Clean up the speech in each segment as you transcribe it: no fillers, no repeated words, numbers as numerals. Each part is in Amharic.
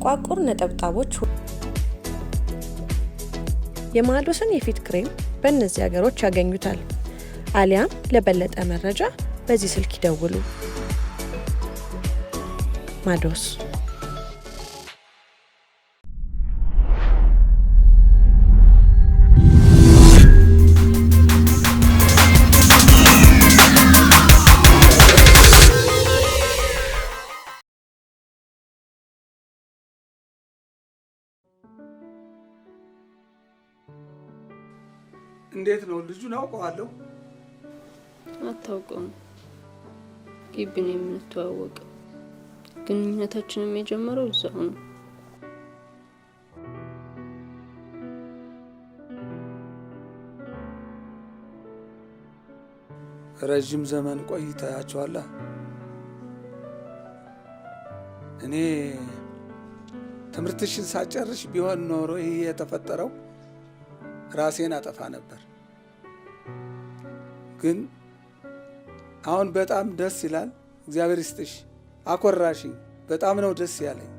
ጥቋቁር ነጠብጣቦች የማዶስን የፊት ክሬም በእነዚህ ሀገሮች ያገኙታል። አሊያም ለበለጠ መረጃ በዚህ ስልክ ይደውሉ። ማዶስ እንዴት ነው ልጁን አውቀዋለሁ? አታውቀውም። ግቢ ነው የምንተዋወቀው። ግንኙነታችንም የጀመረው እዛው ነው። ረጅም ዘመን ቆይታችኋል። እኔ ትምህርትሽን ሳጨርሽ ቢሆን ኖሮ ይሄ የተፈጠረው ራሴን አጠፋ ነበር። ግን አሁን በጣም ደስ ይላል። እግዚአብሔር ይስጥሽ፣ አኮራሽኝ። በጣም ነው ደስ ያለኝ።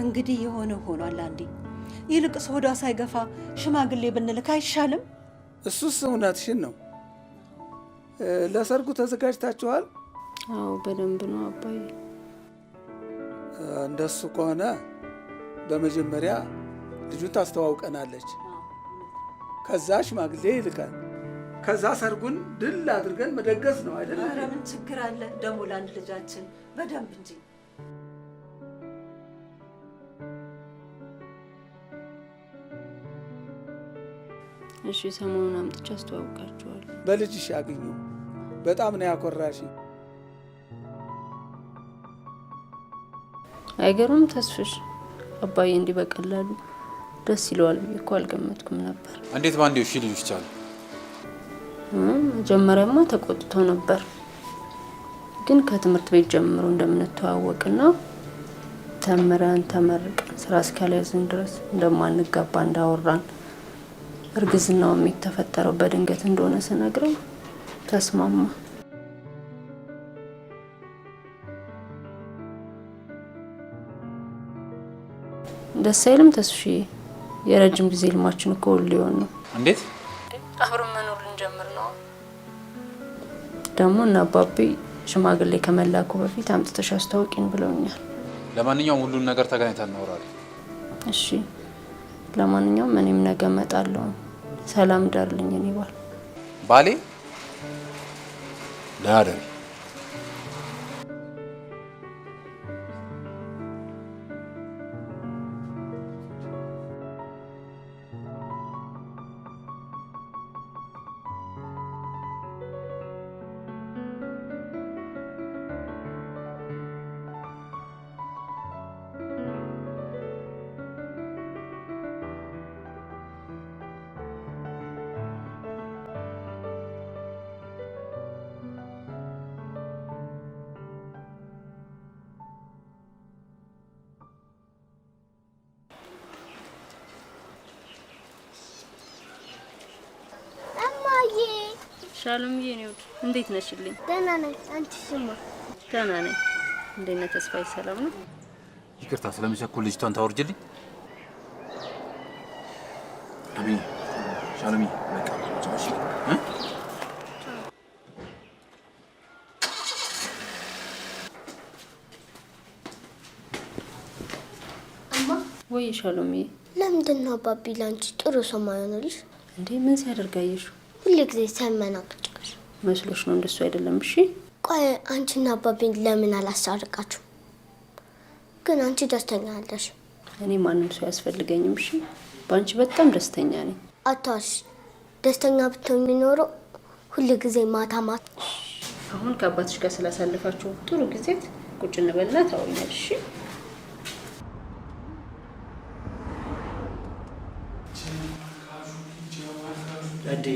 እንግዲህ የሆነ ሆኗል። አንዴ ይልቅስ ሆዷ ሳይገፋ ሽማግሌ ብንልክ አይሻልም? እሱስ እውነትሽን ነው። ለሰርጉ ተዘጋጅታችኋል? አዎ በደንብ ነው አባዬ። እንደሱ ከሆነ በመጀመሪያ ልጁን ታስተዋውቀናለች፣ ከዛ ሽማግሌ ይልካል፣ ከዛ ሰርጉን ድል አድርገን መደገስ ነው አይደል? ኧረ ምን ችግር አለ ደግሞ ለአንድ ልጃችን በደንብ እንጂ። እሺ ሰሞኑን አምጥቼ አስተዋውቃችኋለሁ። በልጅሽ ያገኙ። በጣም ነው ያኮራሽ። አይገርም ተስፍሽ? አባዬ እንዲህ በቀላሉ ደስ ይለዋል ብዬ እኮ አልገመትኩም ነበር። እንዴት ባንዴው እሺ ልጅ ይቻላል? መጀመሪያማ ተቆጥቶ ነበር፣ ግን ከትምህርት ቤት ጀምሮ እንደምንተዋወቅና ተምረን ተመርቀን ስራ እስካልያዝን ድረስ እንደማንጋባ እንዳወራን እርግዝናው የተፈጠረው በድንገት እንደሆነ ስነግረው ተስማማ። ደስ አይልም ተስፍዬ? የረጅም ጊዜ ልማችን እኮ ሊሆን ነው። እንዴት አብረን መኖር ልንጀምር ነው። ደግሞ እና አባቤ ሽማግሌ ከመላኩ በፊት አምጥተሽ አስታውቂን ብለውኛል። ለማንኛውም ሁሉን ነገር ተገናኝተን እናወራለን። እሺ ለማንኛውም እኔም ነገ እመጣለሁ። ሰላም ዳርልኝ። እኔ ባሌ ዳደሪ ሻሉምዬ ነው። እንዴት ነሽልኝ? ደህና ነኝ። አንቺስማ? ደህና ነኝ። እንዴት ነህ ተስፋዬ? ሰላም ነው? ይቅርታ ስለምቸኩል ልጅቷን ታወርጅልኝ። ሻሉሚ በቃ ጫውሽ አማ ወይ ሻሉሚ፣ ለምንድን ነው አባቢ ላንቺ ጥሩ ሰው ማይሆንልሽ? እንዴ ምን ሲያደርጋየሽ? ሁሉ ጊዜ ሰመናቅጭሽ መስሎሽ ነው? እንደሱ አይደለም። እሺ ቆይ አንቺና አባቢን ለምን አላሳርቃችሁ? ግን አንቺ ደስተኛ አይደለሽ። እኔ ማንም ሰው ያስፈልገኝም። እሺ ባንቺ በጣም ደስተኛ ነኝ። አታሽ ደስተኛ ብትሆን የሚኖረው ሁሉ ጊዜ ማታ ማታ። አሁን ከአባትሽ ጋር ስላሳለፋችሁ ጥሩ ጊዜ ቁጭ እንበልና ታውኛለሽ። እሺ አዲ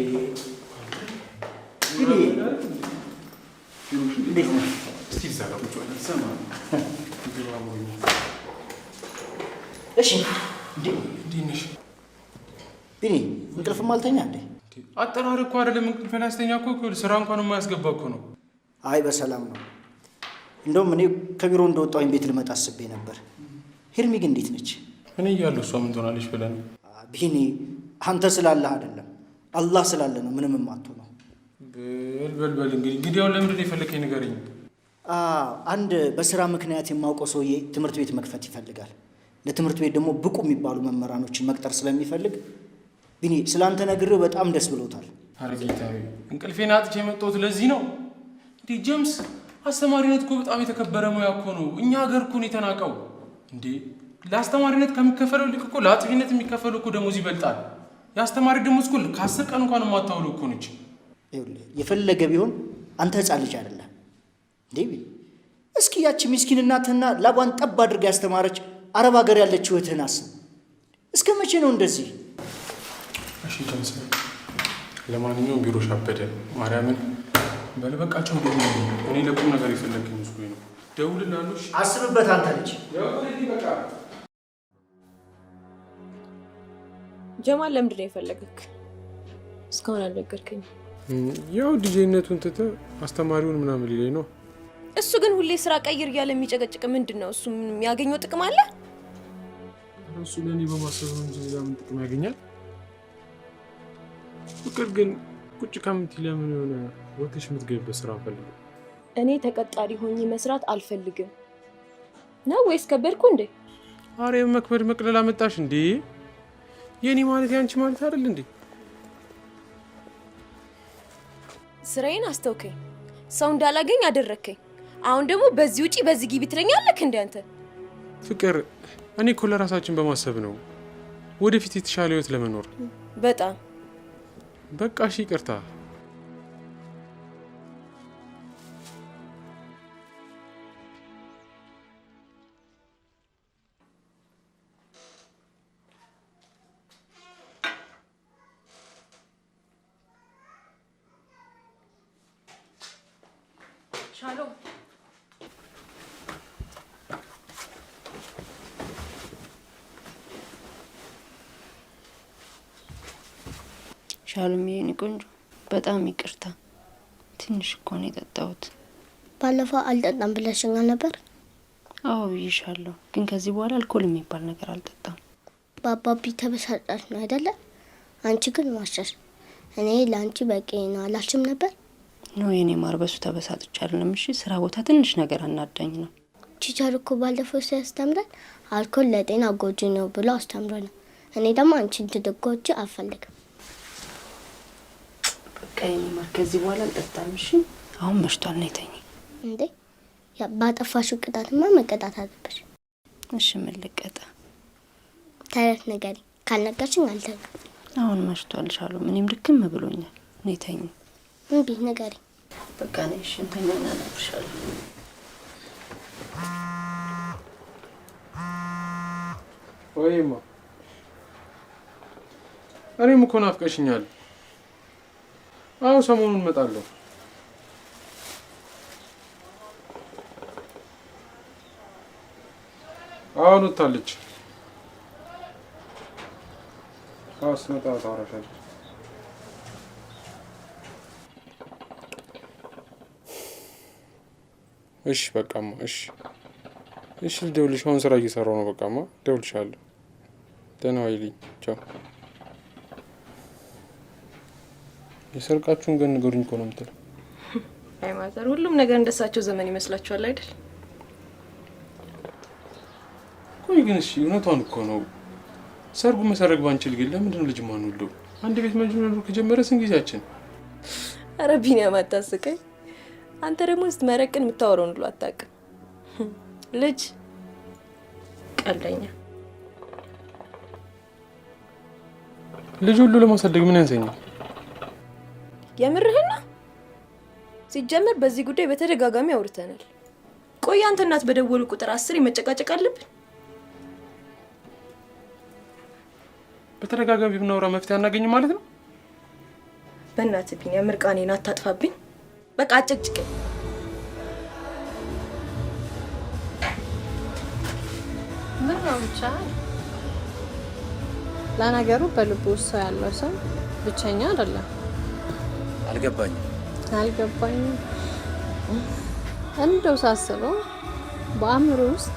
እንዴት ነው? እስቲ ዘጋቁጭ ወደ ሰማ እሺ እንዴ ቢኒ እንቅልፍም አልተኛ እንዴ? አጠራር እኮ አይደለም እንቅልፍ ያስተኛ እኮ ስራ እንኳን የማያስገባ እኮ ነው። አይ በሰላም ነው። እንደውም እኔ ከቢሮ እንደወጣሁኝ ቤት ልመጣ አስቤ ነበር። ሄርሚ ግን እንዴት ነች? እኔ እያለሁ እሷ ምን ትሆናለች ብለን። ቢኒ አንተ ስላለህ አይደለም አላህ ስላለ ነው ምንም የማትሆነው። በል እንግዲህ አሁን ለምንድን ነው የፈለከኝ ንገረኝ። አንድ በስራ ምክንያት የማውቀው ሰውዬ ትምህርት ቤት መክፈት ይፈልጋል። ለትምህርት ቤት ደግሞ ብቁ የሚባሉ መምህራኖችን መቅጠር ስለሚፈልግ ቢኒ ስላንተ ነግሬው በጣም ደስ ብሎታል። ኧረ ጌታዬ እንቅልፌን አጥቼ የመጣሁት ለዚህ ነው እንዴ? ጄምስ አስተማሪነት እኮ በጣም የተከበረ ሙያ እኮ ነው። እኛ ሀገር እኮ ነው የተናቀው እንዴ። ለአስተማሪነት ከሚከፈለው ልክ እኮ ለአጥፊነት የሚከፈለው እኮ ደሞዝ ይበልጣል። የአስተማሪ ደሞዝ እኮ ከ10 ቀን እንኳን የማታውለው እኮ ነች። የፈለገ ቢሆን አንተ ህፃን ልጅ አይደለም እንዴ? እስኪ ያቺ ምስኪን እናትህና ላቧን ጠብ አድርጋ ያስተማረች አረብ ሀገር ያለችው እህትህን አስብ። እስከ መቼ ነው እንደዚህ? እሺ ጀምስ፣ ለማንኛውም ቢሮ ሻበደ ማርያምን በልበቃቸው ደግሞ እኔ ለቁም ነገር የፈለግኝ መስሎኝ ነው። ደውልልሃለሁ። አስብበት አንተ ልጅ። በቃ ጀማል ለምንድን ነው የፈለግክ? እስካሁን አልነገርከኝ። ያው ዲጄነቱን ትተህ አስተማሪውን ምናምን ሊለኝ ነው። እሱ ግን ሁሌ ስራ ቀይር እያለ የሚጨቀጭቅ ምንድን ነው? እሱ የሚያገኘው ጥቅም አለ? እሱ ለእኔ በማሰብ እንጂ ሌላ ምን ጥቅም ያገኛል? ፍቅር ግን ቁጭ ከምትይ ለምን የሆነ ወጥሽ የምትገቢበት ስራ ፈልገው። እኔ ተቀጣሪ ሆኜ መስራት አልፈልግም ነው ወይስ ከበድኩ እንዴ? አሬ መክበድ መቅለል አመጣሽ እንዴ? የኔ ማለት ያንቺ ማለት አይደል እንዴ? ስራዬን አስተውከኝ፣ ሰው እንዳላገኝ አደረከኝ። አሁን ደግሞ በዚህ ውጪ በዚህ ግቢ ትለኛለህ እንዴ አንተ? ፍቅር እኔ እኮ ለራሳችን በማሰብ ነው፣ ወደፊት የተሻለ ህይወት ለመኖር። በጣም በቃ እሺ ይቅርታ። ሻሎም ሻሎም የኔ ቆንጆ በጣም ይቅርታ። ትንሽ እኮ ነው የጠጣሁት። ባለፈው አልጠጣም ብለሽኛል ነበር። አዎ ብዬሻለሁ፣ ግን ከዚህ በኋላ አልኮል የሚባል ነገር አልጠጣም። በአባቢ ተበሳጫሽ ነው አይደለ? አንቺ ግን ዋሻሽ። እኔ ለአንቺ በቂ ነው አላልሽም ነበር? ነው የኔ ማር፣ በሱ ተበሳጥቼ አይደለም። እሺ ስራ ቦታ ትንሽ ነገር አናዳኝ ነው። ቲቸር እኮ ባለፈው ሲያስተምረን አልኮል ለጤና ጎጂ ነው ብሎ አስተምረናል። እኔ ደግሞ አንቺ እንድትጎጂ አልፈልግም። በቃ የኔ ማር ከዚህ በኋላ አልጠጣም። እሺ አሁን መሽቷል፣ ነይ ተኝ። እንዴ ባጠፋሽው ቅጣትማ መቀጣት አለብሽ። እሺ ምን ልቀጣ? ተረት ንገሪኝ። ካልነገርሽኝ አልተኛም። አሁን መሽቷል ሻሎም፣ እኔም ልክም ብሎኛል። ነይ ተኝ። እምቢ ንገሪኝ። በቃ ነይ። እሺ እንተኛና እነግርሻለሁ። ወይማ እኔም እኮ ናፍቀሽኛል። አዎ ሰሞኑን እመጣለሁ። አሁን ወጣለች። አዎ ስመጣ ታወራሻለች። እሺ በቃማ እሺ ልደውልሽ። አሁን ስራ እየሰራሁ ነው። በቃማ እደውልሻለሁ። ደህና ዋይልኝ። ቻው። የሰርቃችሁን ግን ንገሩኝ እኮ ነው የምትለው። አይ ማዘር፣ ሁሉም ነገር እንደሳቸው ዘመን ይመስላችኋል አይደል? ቆይ ግን እሺ እውነቷን እኮ ነው። ሰርጉ መሰረግ ባንችል ግን ለምንድን ነው ልጅ ማንወልደው? አንድ ቤት መጀመር ከጀመረ ስንት ጊዜያችን? ኧረ ቢኒያም አታስቀኝ። አንተ ደግሞ ስትመረቅን የምታወራውን ሁሉ አታውቅም። ልጅ ቀልደኛ። ልጅ ሁሉ ለማሳደግ ምን ያንሰኛል? የምርህና? ሲጀመር በዚህ ጉዳይ በተደጋጋሚ አውርተናል። ቆይ አንተ እናት በደወሉ ቁጥር 10 መጨቃጨቅ አለብን? በተደጋጋሚ ብናወራ መፍትሄ አናገኝም ማለት ነው? በእናትህ ቢኒያም ምርቃኔን አታጥፋብኝ። በቃ አጨቅጭቀኝ። ምን ነው ብቻ ለነገሩ በልቡ ውስጥ ሰው ያለው ሰው ብቸኛ አይደለም። አልገባኝም። እንደው ሳስበው በአእምሮ ውስጥ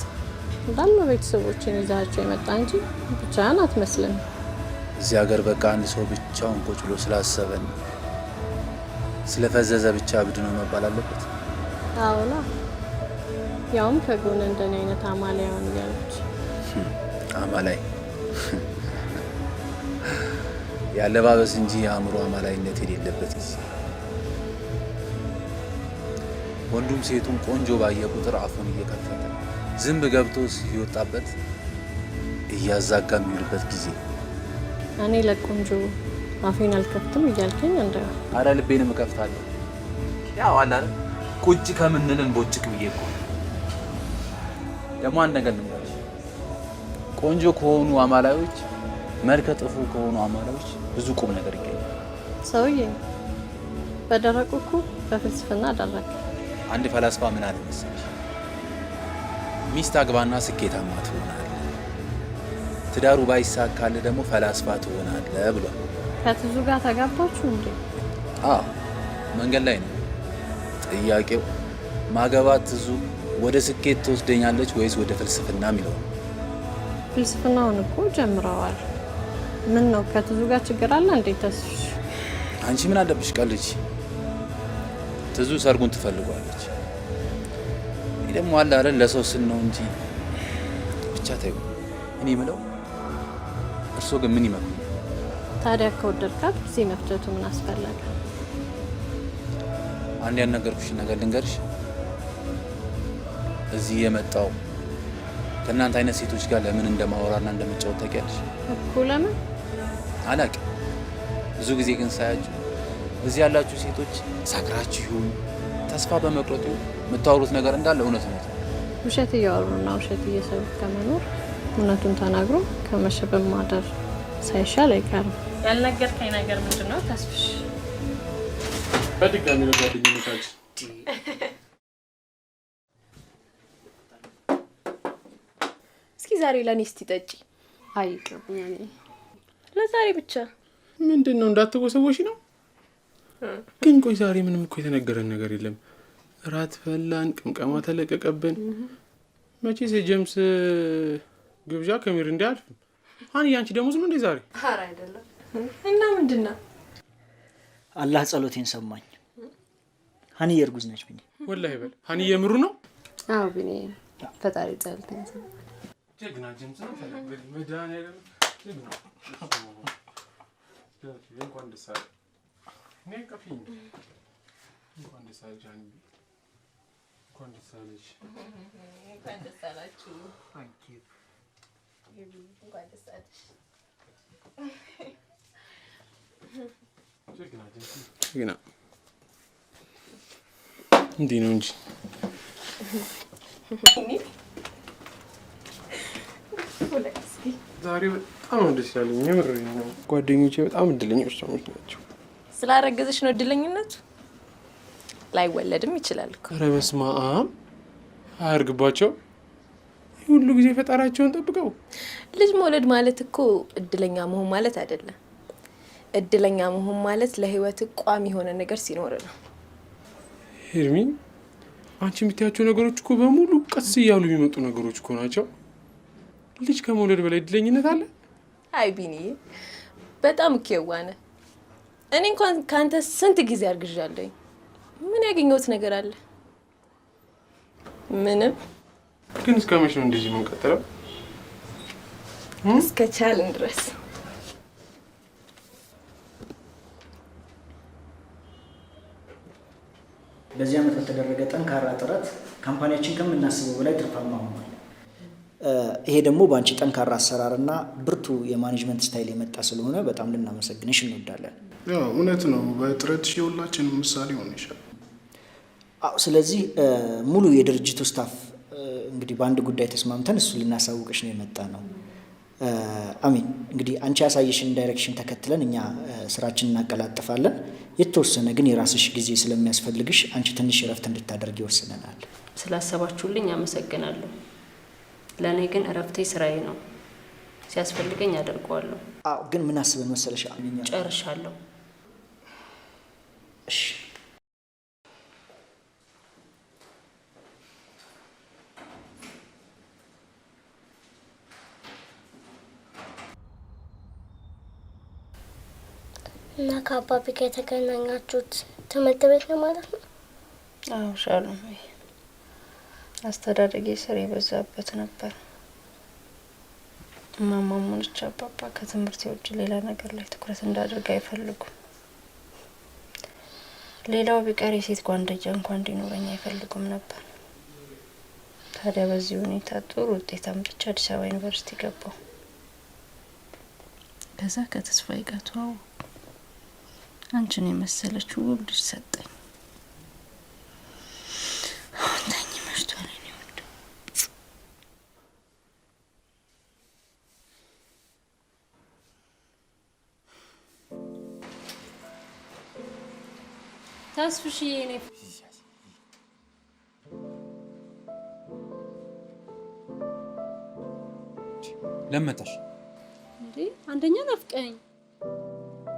እንዳሉ ቤተሰቦችን ይዛቸው የመጣ እንጂ ብቻህን አትመስልም። እዚህ ሀገር በቃ አንድ ሰው ብቻውን ቁጭ ብሎ ስላሰበን ስለፈዘዘ ብቻ እብድ ነው መባል አለበት? አዎና፣ ያውም ከጎን እንደኔ አይነት አማላያን ያለች አማላይ ያለባበስ እንጂ የአእምሮ አማላይነት የሌለበት ጊዜ ወንዱም ሴቱም ቆንጆ ባየ ቁጥር አፉን እየከፈተ ዝንብ ገብቶ ሲወጣበት እያዛጋ የሚውልበት ጊዜ። እኔ ለቆንጆ አፌን አልከፍትም እያልከኝ እንደ አረ ልቤንም እከፍታለሁ። ያው አለ አይደል ቁጭ ከምንልን ቦጭቅ ብዬ እኮ ደግሞ አንድ ነገር ልንገርሽ፣ ቆንጆ ከሆኑ አማላዮች መልከ ጥፉ ከሆኑ አማላዮች ብዙ ቁም ነገር ይገኛል። ሰውዬ በደረቁ እኮ በፍልስፍና አደረገ። አንድ ፈላስፋ ምን አለ መሰለሽ? ሚስት አግባና ስኬታማ ትሆናለህ፣ ትዳሩ ባይሳካል ደግሞ ፈላስፋ ትሆናለህ ብሏል። ከትዙ ጋር ተጋባችሁ እንዴ? አዎ፣ መንገድ ላይ ነው። ጥያቄው ማገባት ትዙ ወደ ስኬት ትወስደኛለች ወይስ ወደ ፍልስፍና የሚለው ነው። ፍልስፍናውን እኮ ጀምረዋል። ምን ነው ከትዙ ጋር ችግር አለ እንዴ? ተስፍሽ አንቺ ምን አለብሽ? ቀልጂ። ትዙ ሰርጉን ትፈልጓለች። እኔ ደግሞ አለ አይደል ለሰው ስል ነው እንጂ ብቻ ተይው። እኔ የምለው እርስዎ ግን ምን ይመክሩ? ታዲያ ከወደድካት ጊዜ መፍጀቱ ምን አስፈለገ? አንድ ያልነገርኩሽ ነገር ልንገርሽ። እዚህ የመጣው ከእናንተ አይነት ሴቶች ጋር ለምን እንደማወራና እንደምጫወት ታውቂያለሽ? እኮ ለምን አላውቅም። ብዙ ጊዜ ግን ሳያችሁ እዚህ ያላችሁ ሴቶች ሳክራችሁ ይሁን ተስፋ በመቁረጡ የምታወሩት ነገር እንዳለ እውነት ነው። ውሸት እያወሩና ውሸት እየሰሩ ከመኖር እውነቱን ተናግሮ ከመሸበብ ማደር ሳይሻል አይቀርም። ያልነገርከኝ ነገር ምንድን ነው ተስፍሽ? በድጋሚ ነው ጓደኝነታችን። እስኪ ዛሬ ለኔ እስቲ ጠጪ። አይቀርብኝ ለዛሬ ብቻ። ምንድን ነው እንዳትወሰወሽ ነው? ግን ቆይ ዛሬ ምንም እኮ የተነገረን ነገር የለም። እራት ፈላን፣ ቅምቀማ ተለቀቀብን። መቼስ የጀምስ ግብዣ ከሚር እንዲያልፍም ሀኒ ያንቺ ደሞዝ ነው እንዴ ዛሬ? ኧረ አይደለም። እና ምንድነው? አላህ ጸሎቴን ሰማኝ። ሀኒ የእርጉዝ ነች ብኝ። ወላሂ በል ሀኒ የምሩ ነው? አዎ ብኔ ፈጣሪ ጸሎቴን ሰማ። ጀግና ጀምስ ነው ፈለግ መዳን ያለ ጀግና። እንኳን ደስ አለ። እኔ ከፊኝ እንኳን ደስ አለ ጃኒ። እንኳን ደስ አለሽ። እንኳን ደስ አላችሁ። ታንክ ዩ። እንኳን ደስ አለሽ። ጀግና ጀምስ ጀግና። እንዲህ ነው እንጂ ዛሬ በጣም ነው ደስ ያለኝ። የምር ነው። ጓደኞቼ በጣም እድለኞች ሰዎች ናቸው። ስላረገዘሽ ነው እድለኝነቱ? ላይወለድም ይችላል እኮ። ኧረ በስመ አብ አያርግባቸው። ሁሉ ጊዜ ፈጣሪያቸውን ጠብቀው። ልጅ መውለድ ማለት እኮ እድለኛ መሆን ማለት አይደለም። እድለኛ መሆን ማለት ለህይወት ቋሚ የሆነ ነገር ሲኖር ነው። ሄርሚ፣ አንቺ የምታያቸው ነገሮች እኮ በሙሉ ቀስ እያሉ የሚመጡ ነገሮች እኮ ናቸው። ልጅ ከመውለድ በላይ እድለኝነት አለ? አይ ቢኒዬ፣ በጣም እኮ የዋህ ነህ። እኔ እንኳን ካንተ ስንት ጊዜ አርግዣለሁ። ምን ያገኘሁት ነገር አለ? ምንም። ግን እስከ መቼ ነው እንደዚህ የምንቀጥለው? እስከ ቻልን ድረስ። በዚህ ዓመት በተደረገ ጠንካራ ጥረት ካምፓኒያችን ከምናስበው በላይ ትርፋማ ሆኗል። ይሄ ደግሞ በአንቺ ጠንካራ አሰራርና ብርቱ የማኔጅመንት ስታይል የመጣ ስለሆነ በጣም ልናመሰግንሽ እንወዳለን። ያው እውነት ነው። በጥረትሽ የሁላችንም ምሳሌ ሆነሻል። ስለዚህ ሙሉ የድርጅቱ ስታፍ እንግዲህ በአንድ ጉዳይ ተስማምተን እሱ ልናሳውቅሽ ነው የመጣ ነው። አሚን። እንግዲህ አንቺ ያሳየሽን ዳይሬክሽን ተከትለን እኛ ስራችን እናቀላጥፋለን። የተወሰነ ግን የራስሽ ጊዜ ስለሚያስፈልግሽ አንቺ ትንሽ እረፍት እንድታደርግ ይወስነናል። ስላሰባችሁልኝ አመሰግናለሁ። ለእኔ ግን እረፍቴ ስራዬ ነው። ሲያስፈልገኝ አደርገዋለሁ። አዎ፣ ግን ምን አስበን መሰለሽ? ጨርሻለሁ። እሺ እና ከአባቢ ጋር የተገናኛችሁት ትምህርት ቤት ነው ማለት ነው? አዎ ሻሎም፣ አስተዳደጌ ስር የበዛበት ነበር። እማማ ሆነች አባባ ከትምህርት ውጭ ሌላ ነገር ላይ ትኩረት እንዳደርግ አይፈልጉም። ሌላው ቢቀር የሴት ጓደኛ እንኳን እንዲኖረኝ አይፈልጉም ነበር። ታዲያ በዚህ ሁኔታ ጥሩ ውጤት አምጥቼ አዲስ አበባ ዩኒቨርሲቲ ገባሁ። ከዛ ከተስፋዬ ጋር ተዋወቅኩ። አንቺን የመሰለች ውብ ልጅ ሰጠኝ። አሁን መሽቷል። እኔ ወደ ተስፍሽዬ እኔ ለመጣሽ እንዴ? አንደኛ ናፍቀኝ፣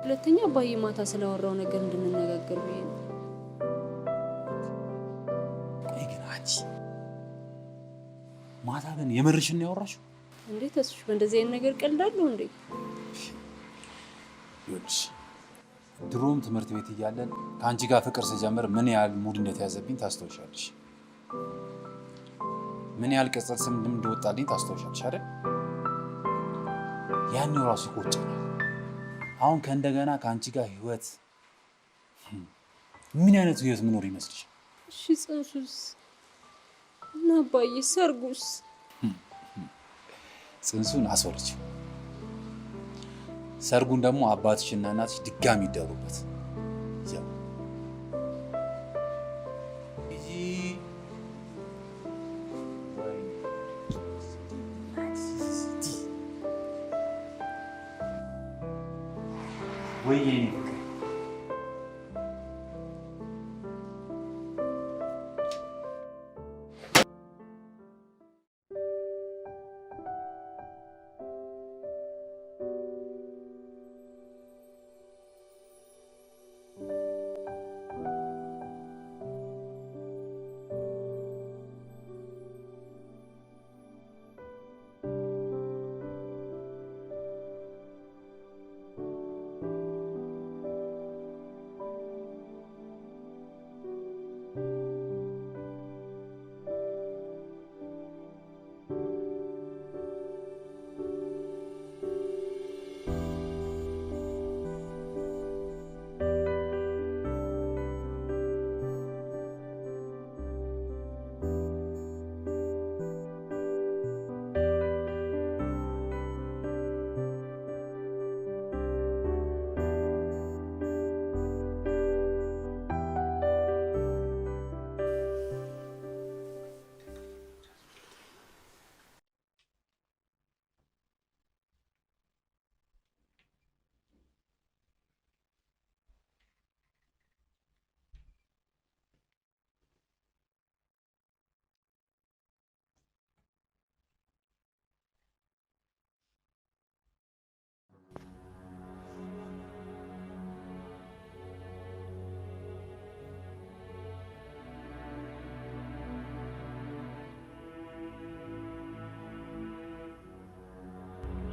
ሁለተኛ አባዬ ማታ ስላወራው ነገር እንድንነጋገር ብዬ ነው። ቆይ ግን አንቺ ማታ ግን የምርሽን ነው ያወራሽው እንዴ? ተስፍሽ በእንደዚህ አይነት ነገር ቀልዳለሁ እንዴ? ይኸውልሽ ድሮም ትምህርት ቤት እያለን ከአንቺ ጋር ፍቅር ስጀምር ምን ያህል ሙድ እንደተያዘብኝ ታስታውሻለሽ? ምን ያህል ቅጽል ስም እንደወጣልኝ ታስታውሻለሽ አይደል? ያኔው ራሱ ይቆጨኛል። አሁን ከእንደገና ከአንቺ ጋር ህይወት ምን አይነት ህይወት ምኖር ይመስልሽ? እሺ ጽንሱስ እና አባዬ ሰርጉስ? ጽንሱን አስወርች፣ ሰርጉን ደግሞ አባትሽና እናትሽ ድጋሚ ይደሩበት። ያው ወይኔ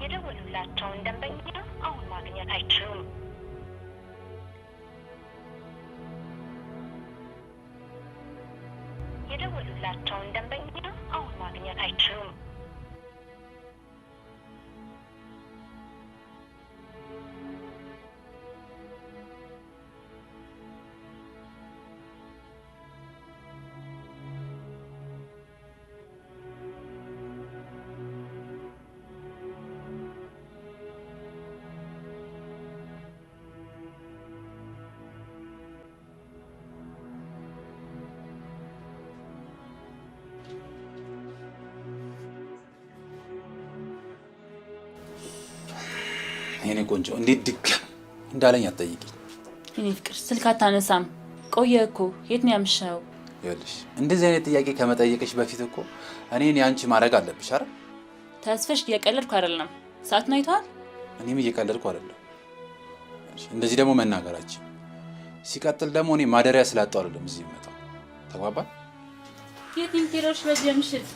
የደወሉላቸውን ደንበኛ አሁን ማግኘት አይችሉም። የደወሉላቸውን ደንበኛ አሁን ማግኘት አይችሉም። የኔ ቆንጆ እንዴት ድጋም እንዳለኝ አትጠይቂኝ። የኔ ፍቅር ስልክ አታነሳም። ቆየ እኮ የት ነው ያምሻው? ይኸውልሽ እንደዚህ አይነት ጥያቄ ከመጠየቅሽ በፊት እኮ እኔን ያንቺ ማድረግ አለብሽ አይደል? ተስፈሽ እየቀለድኩ አይደለም። ሰዓት ነው አይተዋል? እኔም እየቀለድኩ አይደለም። እንደዚህ ደግሞ መናገራችን ሲቀጥል ደግሞ እኔ ማደሪያ ስላጣው አይደለም እዚህ መጣው። ተግባባን? የትም ቴሮች በዚህ ምሽት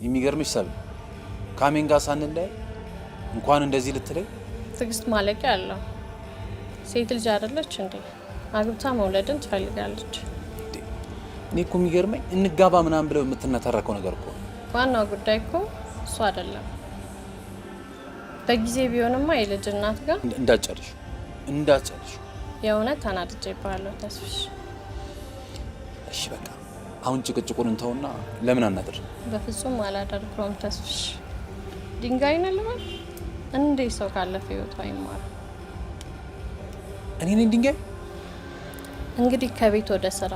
የሚገርምሽ ሰብ ካሜን ጋር ሳንለያይ እንኳን እንደዚህ ልትለይ ትዕግስት ማለቂያ አለው። ሴት ልጅ አይደለች እንዴ? አግብታ መውለድን ትፈልጋለች። እኔ እኮ የሚገርመኝ እንጋባ ምናምን ብለው የምትነተረከው ነገር እኮ ዋናው ጉዳይ እኮ እሱ አይደለም። በጊዜ ቢሆንማ የልጅ እናት ጋር እንዳትጨርሽ የእውነት ተናድጄብሃለሁ ተስፍሽ። እሺ በቃ አሁን ጭቅጭቁን እንተውና ለምን አናድር? በፍጹም አላደርገውም ተስፍሽ። ድንጋይ ነው ልበል እንዴ? ሰው ካለፈ ህይወቱ አይማርም። እኔ ነኝ ድንጋይ? እንግዲህ ከቤት ወደ ስራ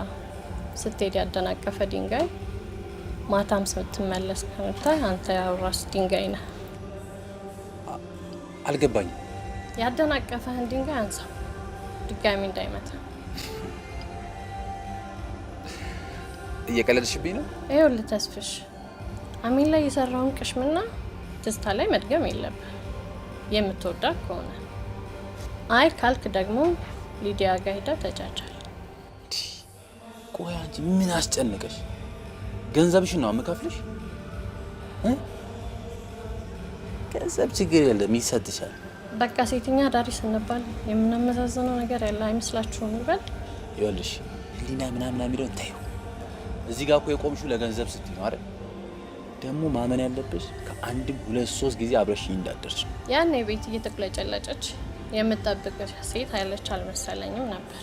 ስትሄድ ያደናቀፈ ድንጋይ ማታም ስትመለስ ከምታይ አንተ ያው ራስ ድንጋይ ነህ። አልገባኝም። ያደናቀፈህን ድንጋይ አንሳው ድጋሚ እንዳይመታ። እየቀለድሽብኝ ነው? ይኸውልህ ተስፍሽ፣ አሚን ላይ የሰራውን ቅሽምና ትስታ ላይ መድገም የለብህ የምትወዳት ከሆነ። አይ ካልክ ደግሞ ሊዲያ ጋር ሄደህ ተጫጫል። ቆይ አንቺ ምን አስጨነቀሽ? ገንዘብሽን ነው የምከፍልሽ? ገንዘብ ችግር የለም ይሰጥሻል። በቃ ሴተኛ ዳሪ ስንባል የምናመዛዝነው ነገር ያለ አይመስላችሁም? ይበል ይኸውልሽ ህሊና ምናምን የሚለውን ተይው። እዚህ ጋር እኮ የቆምሽው ለገንዘብ ስትይ ነው አይደል? ደግሞ ማመን ያለብሽ ከአንድም 2-3 ጊዜ አብረሽኝ እንዳትደርሽ። ያኔ ቤት እየተቅለጨለጨች የምትጠብቅሽ ሴት ያለች አልመሰለኝም ነበር።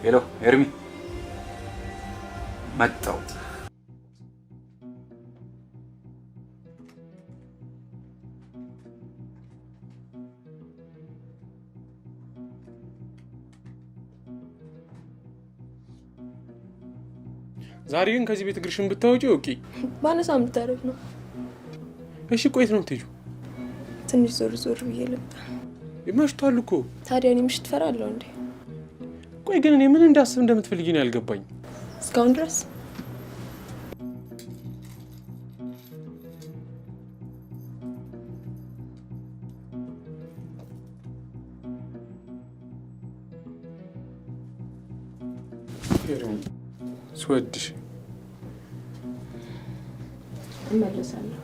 ሄሎ ኤርሚ፣ መጣሁ። ዛሬ ግን ከዚህ ቤት እግርሽን ብታወጪ ኦኬ። ባነሳ ምታረፍ ነው? እሺ ቆይት ነው የምትሄጂው? ትንሽ ዞር ዞር ብዬ ልምጣ። መሽቷል እኮ። ታዲያ እኔ ምሽት እፈራለሁ እንዴ? ቆይ ግን እኔ ምን እንዳስብ እንደምትፈልጊ ነው ያልገባኝ እስካሁን ድረስ። ስወድሽ እመለሳለሁ።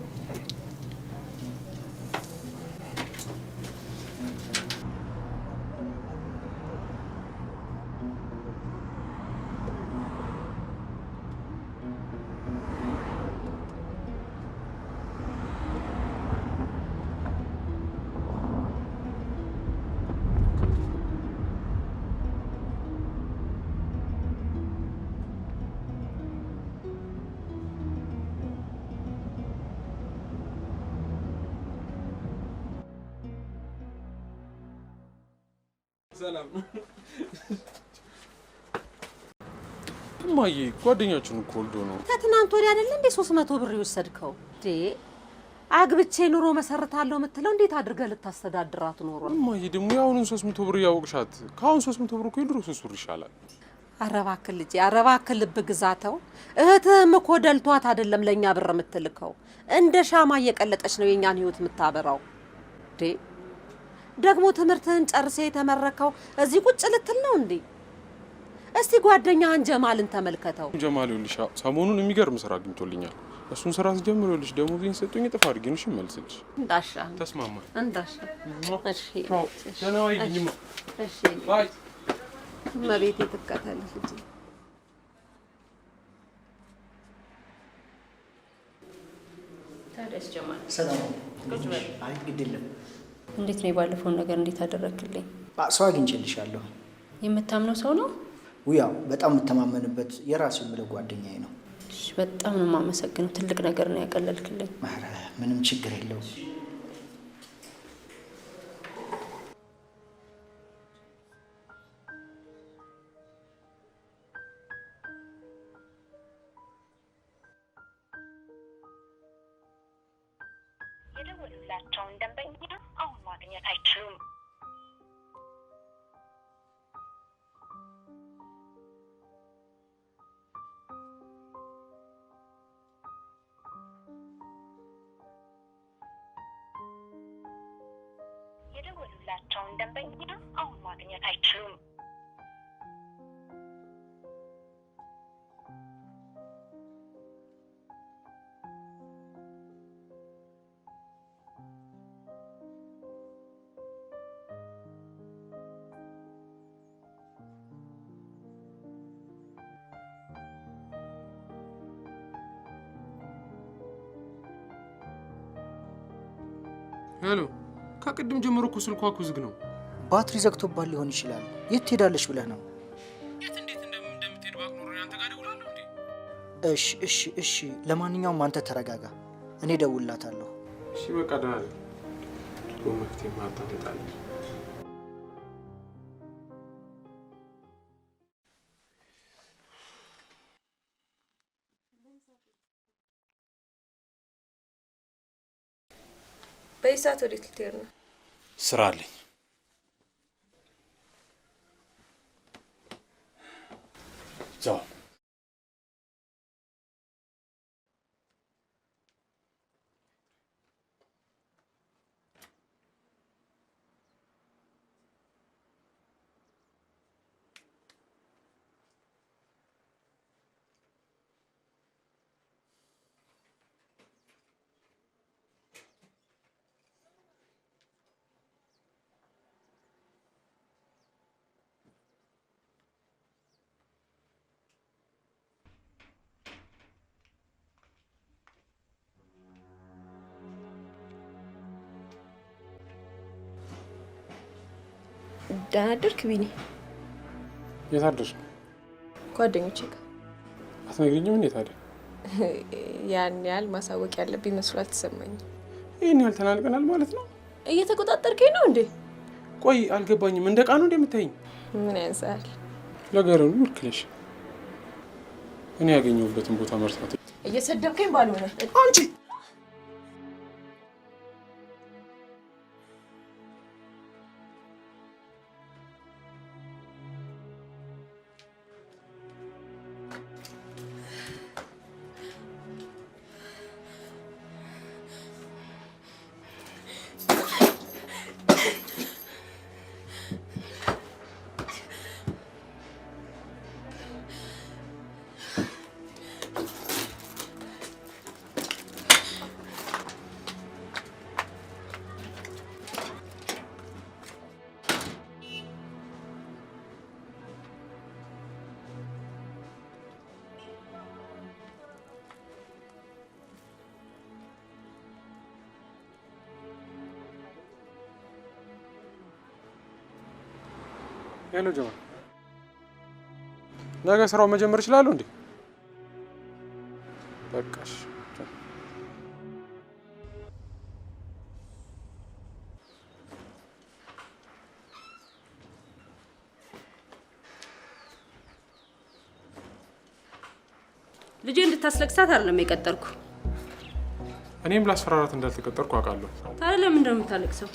ሰላም እማዬ፣ ጓደኛችን እኮ ወልዶ ነው። ከትናንት ወዲያ አይደል እንዴ 300 ብር ይወሰድከው? አግብቼ ኑሮ መሰረታለሁ የምትለው እንዴት አድርገህ ልታስተዳድራት ኖሮ? እማዬ ደግሞ ያሁኑን 300 ብር ያወቅሻት፣ ከአሁን 300 ብር እኮ የድሮ 3 ብር ይሻላል። ኧረ እባክህ ልጄ፣ ኧረ እባክህ ልብ ግዛተው። እህትህም እኮ ደልቷት አይደለም ለእኛ ብር የምትልከው፣ እንደ ሻማ እየቀለጠች ነው የእኛን ህይወት የምታበራው። ደግሞ ትምህርትህን ጨርሰ የተመረከው እዚህ ቁጭ ልትል ነው እንዴ? እስቲ ጓደኛህን ጀማልን ተመልከተው። ጀማል ይኸውልሽ ሰሞኑን የሚገርም ስራ አግኝቶልኛል። እሱን ስራ ስጀምር ይኸውልሽ ደሞዜን ሰጡኝ፣ እጥፍ አድርጌ ነው መልስልሽ። እንዳሻ ተስማማን? እንዳሻ። እሺ ደህና ዋይልኝማ። እሺ ባይ። እመቤቴ ትከተልሽ ልጄ። ጋይስ ጀማል ሰላም ቁጭ በል። አይ ግድ የለም። እንዴት ነው የባለፈውን ነገር እንዴት አደረክልኝ? ሰው አግኝቼልሻለሁ። የምታምነው ሰው ነው? ውያው በጣም የምተማመንበት የራሱ ብለው ጓደኛዬ ነው። እሺ በጣም ነው የማመሰግነው። ትልቅ ነገር ነው ያቀለልክልኝ። ኧረ ምንም ችግር የለውም። የደወሉላቸውን ደንበኛ አሁን ማግኘት አይችሉም። የደወሉላቸውን ደንበኛ አሁን ማግኘት አይችሉም። ሄሎ ከቅድም ጀምሮ እኮ ስልኳ እኮ ዝግ ነው። ባትሪ ዘግቶባት ሊሆን ይችላል። የት ትሄዳለች ብለህ ነው? የት እንዴት እንደምትሄድ ባቅ ኖሮ አንተ ጋር ደውላለሁ እንዴ? እሺ ለማንኛውም አንተ ተረጋጋ፣ እኔ ደውልላታለሁ። እሺ በቃ ደህና ነኝ። መፍትሄ ማታመጣለህ። በይሳት ወዴት ልትሄድ ነው? ስራ አለኝ። ቻው። ደህና አደርክ ቢኒ? የት አደርሽ? ጓደኞቼ ጋር። አትነግሪኝም እንዴ ታዲያ? ያን ያህል ማሳወቅ ያለብኝ መስሎ አልተሰማኝም። ይህን ያህል ተናንቀናል ማለት ነው? እየተቆጣጠርከኝ ነው እንዴ? ቆይ አልገባኝም። እንደ ቃኑ እንደምታይኝ ምን ያንሳል? ነገሩን ልክ ነሽ። እኔ ያገኘሁበትን ቦታ መርሳት። እየሰደብከኝ ባልሆነ አንቺ ሄሎ ጀማል፣ ነገ ስራው መጀመር ይችላል እንዴ? በቃሽ። ልጄ እንድታስለቅሳት አይደለም የቀጠርኩ። እኔም ላስፈራራት እንዳልተቀጠርኩ አውቃለሁ። ታዲያ ለምን እንደምታለቅሰው?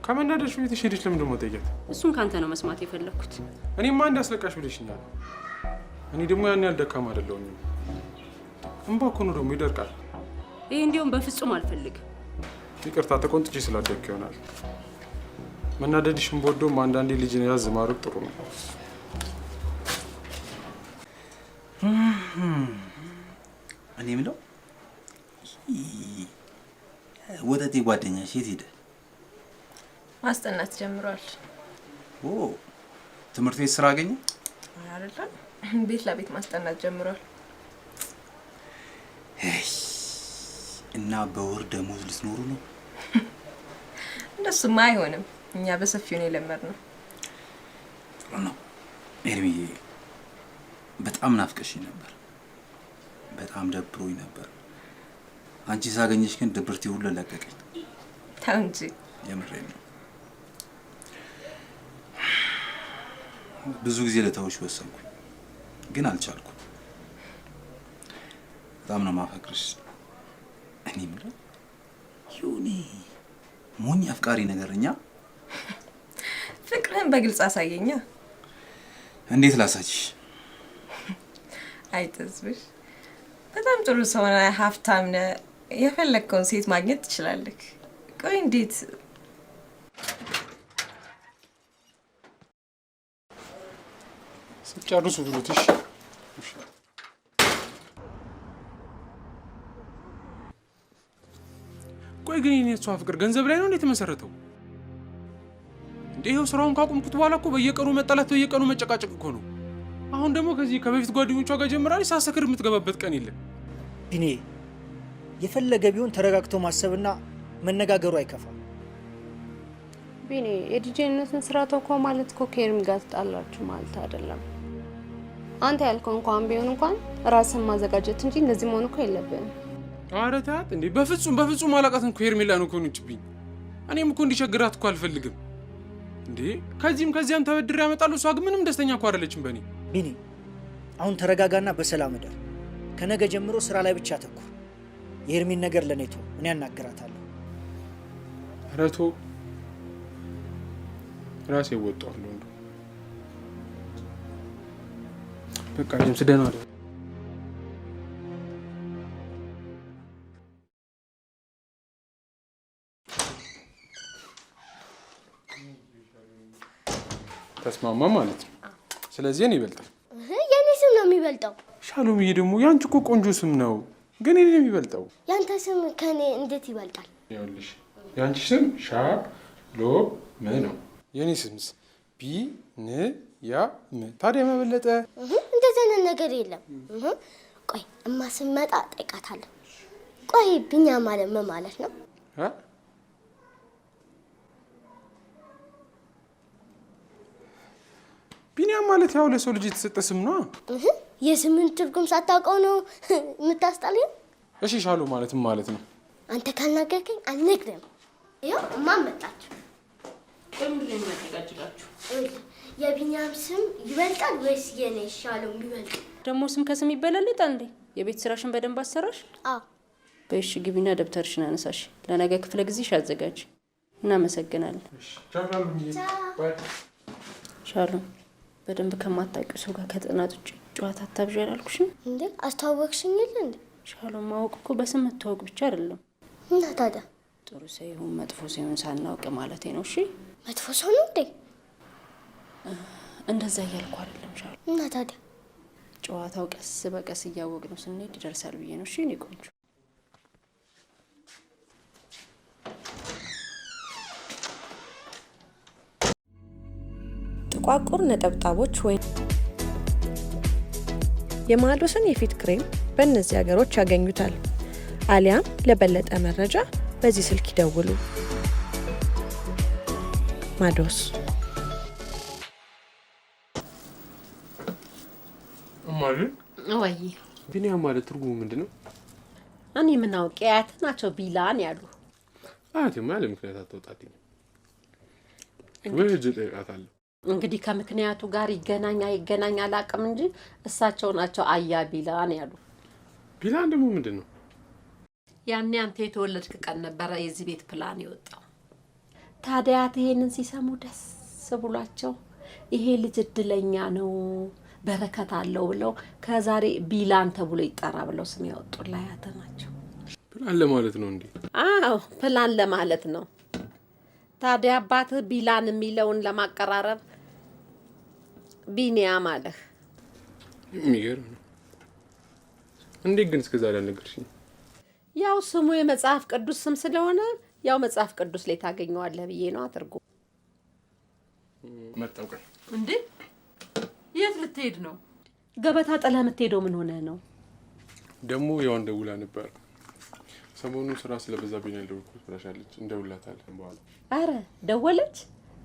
ከመናደድሽ ቤትሽ ሄደሽ ለምን ደግሞ ጠየቅ? እሱን ካንተ ነው መስማት የፈለኩት። እኔማ አንድ አስለቃሽ ብለሽኛል። እኔ ደግሞ ያን ያህል ደካማ አይደለሁም። እንባ እኮ ነው ደግሞ ይደርቃል። ይሄ እንዲያውም በፍጹም አልፈልግም። ይቅርታ ተቆንጥቼ ስላደግክ ይሆናል። መናደድሽን በወደውም አንዳንዴ ልጅን ያዝ ማድረግ ጥሩ ነው። እኔ የምለው ወተቴ ጓደኛሽ የት ሄደ? ማስጠናት ጀምሯል። ኦ ትምህርት ቤት ስራ አገኘ? አይደለም ቤት ለቤት ማስጠናት ጀምሯል። እና በወር ደሞዝ ልትኖሩ ነው? እንደሱማ አይሆንም። እኛ በሰፊው ነው የለመድነው። ጥሩ ነው። ኤርሚዬ በጣም ናፍቀሽኝ ነበር። በጣም ደብሮኝ ነበር። አንቺ ሳገኘሽ ግን ድብርቴ ሁሉ ለቀቀኝ። ተው እንጂ። የምሬን ነው። ብዙ ጊዜ ለተውሽ ወሰንኩ፣ ግን አልቻልኩም። በጣም ነው ማፈቅርሽ። እኔ ምለው ይሁን ሞኝ አፍቃሪ ነገርኛ። ፍቅርህን በግልጽ አሳየኛ። እንዴት ላሳይሽ? አይተዝብሽ። በጣም ጥሩ ሰው ነህ፣ ሀብታም ነህ፣ የፈለግከውን ሴት ማግኘት ትችላለህ። ቆይ እንዴት ጨርሱ ብሉትሽ። ቆይ ግን የኔ እሷ ፍቅር ገንዘብ ላይ ነው እንዴት የተመሰረተው? እንዴ ይኸው ስራውን ካቆምኩት በኋላ እኮ በየቀኑ መጣላት፣ በየቀኑ መጨቃጨቅ እኮ ነው። አሁን ደግሞ ከዚህ ከበፊት ጓደኞቿ ጋር ጀምራለች። ሳሰክር የምትገባበት ቀን የለም። ቢኔ የፈለገ ቢሆን ተረጋግቶ ማሰብና መነጋገሩ አይከፋም። ቢኔ የዲጄነትን ስራ ተውኮ ማለት እኮ ከኤርሚ ጋር ትጣላችሁ ማለት አይደለም። አንተ ያልከው እንኳን ቢሆን እንኳን ራስን ማዘጋጀት እንጂ እንደዚህ መሆን እኮ የለብህም። ኧረ ተያት እንዴ! በፍጹም አላቃትን እኮ ሄርሜላ ነው እኮ ነችብኝ። እኔም እኮ እንዲቸግራት እኮ አልፈልግም እንዴ። ከዚያም ተበድሬ ያመጣለሁ። እሷ ግን ምንም ደስተኛ እኮ አይደለችም በእኔ። ቢኒ አሁን ተረጋጋና በሰላም እደር። ከነገ ጀምሮ ስራ ላይ ብቻ ተኩር። የሄርሚን ነገር ለኔ ተው፣ እኔ አናግራታለሁ። ኧረ ተው፣ ራሴ እወጣዋለሁ። እንደው በቃ ጀምስ ደህና አይደል? ተስማማ ማለት ነው። ስለዚህ እኔ ይበልጣል። የኔ ስም ነው የሚበልጠው። ሻሎምዬ ደግሞ ያንቺ እኮ ቆንጆ ስም ነው፣ ግን እኔ ነው የሚበልጠው። ያንተ ስም ከኔ እንዴት ይበልጣል? ይኸውልሽ ያንቺ ስም ሻሎም ነው፣ የኔ ስምስ ቢንያም። ታዲያ መበለጠ? እንደዚህ አይነት ነገር የለም። ቆይ እማ ስመጣ ጠይቃታለሁ። ቆይ ቢንያም ማለት ምን ማለት ነው? ቢንያም ማለት ያው ለሰው ልጅ የተሰጠ ስም ነው። የስምን ትርጉም ሳታውቀው ነው የምታስጣልኝ? እሺ ሻሎም ማለት ምን ማለት ነው? አንተ ካልናገርከኝ አልነግርም። ይኸው እማ መጣች። ለምን መተጋጅላችሁ? የቢንያም ስም ይበልጣል ወይስ የኔ ሻሎም ይበልጣል? ደግሞ ስም ከስም ይበላለጣል እንዴ? የቤት ስራሽን በደንብ አሰራሽ? አዎ። በእሺ ግቢና ደብተርሽን አነሳሽ። ለነገ ክፍለ ጊዜሽ አዘጋጅ። እናመሰግናለን። ሻሎም በደንብ ከማታውቂው ሰው ጋር ከጥናት ውጭ ጨዋታ አታብዢ አላልኩሽም እንዴ? አስተዋወቅሽኝ የለ እንዴ? ሻሎም ማወቅ እኮ በስም መታወቅ ብቻ አይደለም። እና ታዲያ ጥሩ ሰው ይሁን መጥፎ ሰው ይሁን ሳናውቅ ማለቴ ነው። እሺ መጥፎ ሰው ነው እንዴ? እንደዛ እያልኩ አይደለም ሻሎም። እና ታዲያ ጨዋታው ቀስ በቀስ እያወቅነው ስንሄድ ይደርሳል ብዬ ነው። እሺ እኔ ቆንጆ ጥቋቁር ነጠብጣቦች ወይም የማዶስን የፊት ክሬም በእነዚህ ሀገሮች ያገኙታል። አሊያም ለበለጠ መረጃ በዚህ ስልክ ይደውሉ። ማዶስ። ማለት ወይ ቢንያም ማለት ትርጉሙ ምንድን ነው? እኔ ምን አውቄ? አያት ናቸው ቢላን ያሉ። አያቴማ ያለ ምክንያት አትወጣልኝ ወይ? እጅ ጠይቃታለሁ። እንግዲህ ከምክንያቱ ጋር ይገናኝ አላውቅም እንጂ እሳቸው ናቸው አያ ቢላን ያሉ። ቢላን ደግሞ ምንድን ነው? ያኔ አንተ የተወለድክ ቀን ነበረ የዚህ ቤት ፕላን የወጣው። ታዲያ ይሄንን ሲሰሙ ደስ ብሏቸው ይሄ ልጅ እድለኛ ነው በረከት አለው ብለው ከዛሬ ቢላን ተብሎ ይጠራ ብለው ስም ያወጡላያተ ናቸው። ፕላን ለማለት ነው እንዴ? አዎ ፕላን ለማለት ነው። ታዲያ አባትህ ቢላን የሚለውን ለማቀራረብ ቢንያም አለህ። የሚገርም ነው። እንዴት ግን እስከዛሬ አልነገርሽኝ? ያው ስሙ የመጽሐፍ ቅዱስ ስም ስለሆነ ያው መጽሐፍ ቅዱስ ላይ ታገኘዋለህ ብዬ ነው አትርጉ። መጣው ቀን እንዴ የት ልትሄድ ነው? ገበታ ጥለህ የምትሄደው ምን ሆነ ነው? ደግሞ ያው እንደውላ ነበር ሰሞኑን ስራ ስለበዛብኝ ነው ልኩት ብራሻለች እንደውላታለን በኋላ። አረ ደወለች?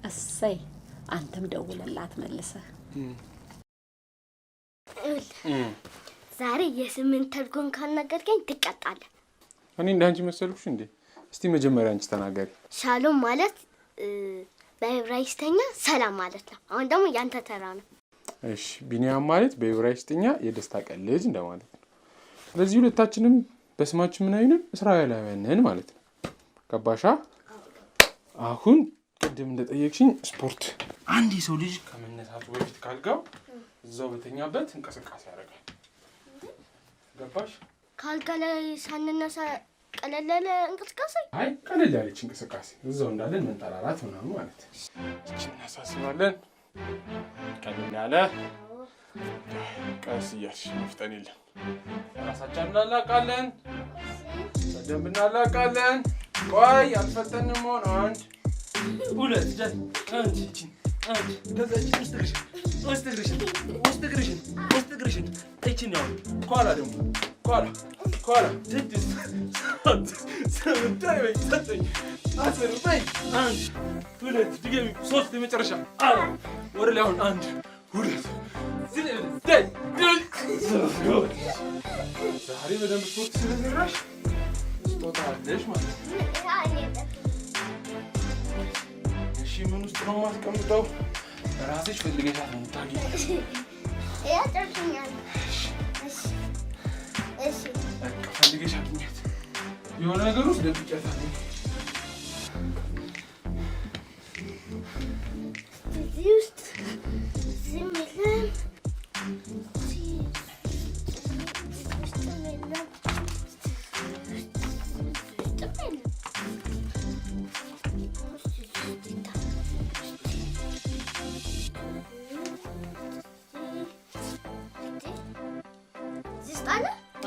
እሰይ አንተም ደውለላት መልሰህ። ዛሬ የስምንት ተርጎን ካልነገርከኝ ትቀጣለህ። እኔ እንዳንቺ መሰልኩሽ እንዴ? እስቲ መጀመሪያ አንቺ ተናገሪ። ሻሎም ማለት በዕብራይስጥኛ ሰላም ማለት ነው። አሁን ደግሞ ያንተ ተራ ነው። እሺ ቢኒያም ማለት በዕብራይስጥኛ የደስታ ቀን ልጅ እንደማለት ነው። ስለዚህ ሁለታችንም በስማችን ምን አይነን እስራኤላውያን ነን ማለት ነው። ገባሻ? አሁን ቅድም እንደጠየቅሽኝ ስፖርት አንድ የሰው ልጅ ከመነሳቱ በፊት ካልጋው እዛው በተኛበት እንቅስቃሴ ያደርጋል። ገባሽ? ካልጋ ላይ ሳንነሳ ቀለል ያለ እንቅስቃሴ? አይ ቀለል ያለች እንቅስቃሴ እዛው እንዳለን መንጠራራት ምናምን ማለት ነው። እቺ እናሳስባለን። ቀለል ያለ ቀስ እያልሽ መፍጠን የለም። ራሳችን እናላቃለን፣ በደንብ እናላቃለን። ቆይ አልፈጠንም። ሆነ አንድ ሁለት አንድ እቺን አንድ ከዛች ውስጥ እግርሽን እቺን ያው ኋላ ደግሞ ኋላ ስድስት ስምንት ወይ ዘጠኝ አስር በይ አንድ ሁለት ድገሚ ሶስት የመጨረሻ ወደ ላይ አሁን አንድ ሁለት ዛሬ በደንብ ስፖርት ስለሰራሽ ስጦታ አለሽ ማለት ነው። እሺ ምን ውስጥ ነው የማስቀምጠው? ራስሽ ፈልገሻት ነው የምታገኘው። ያጨርሽኛል። እሺ በቃ ፈልገሻት አግኛት። የሆነ ነገር ውስጥ ደብቄያታለሁ። እዚህ ውስጥ ዝም ብለን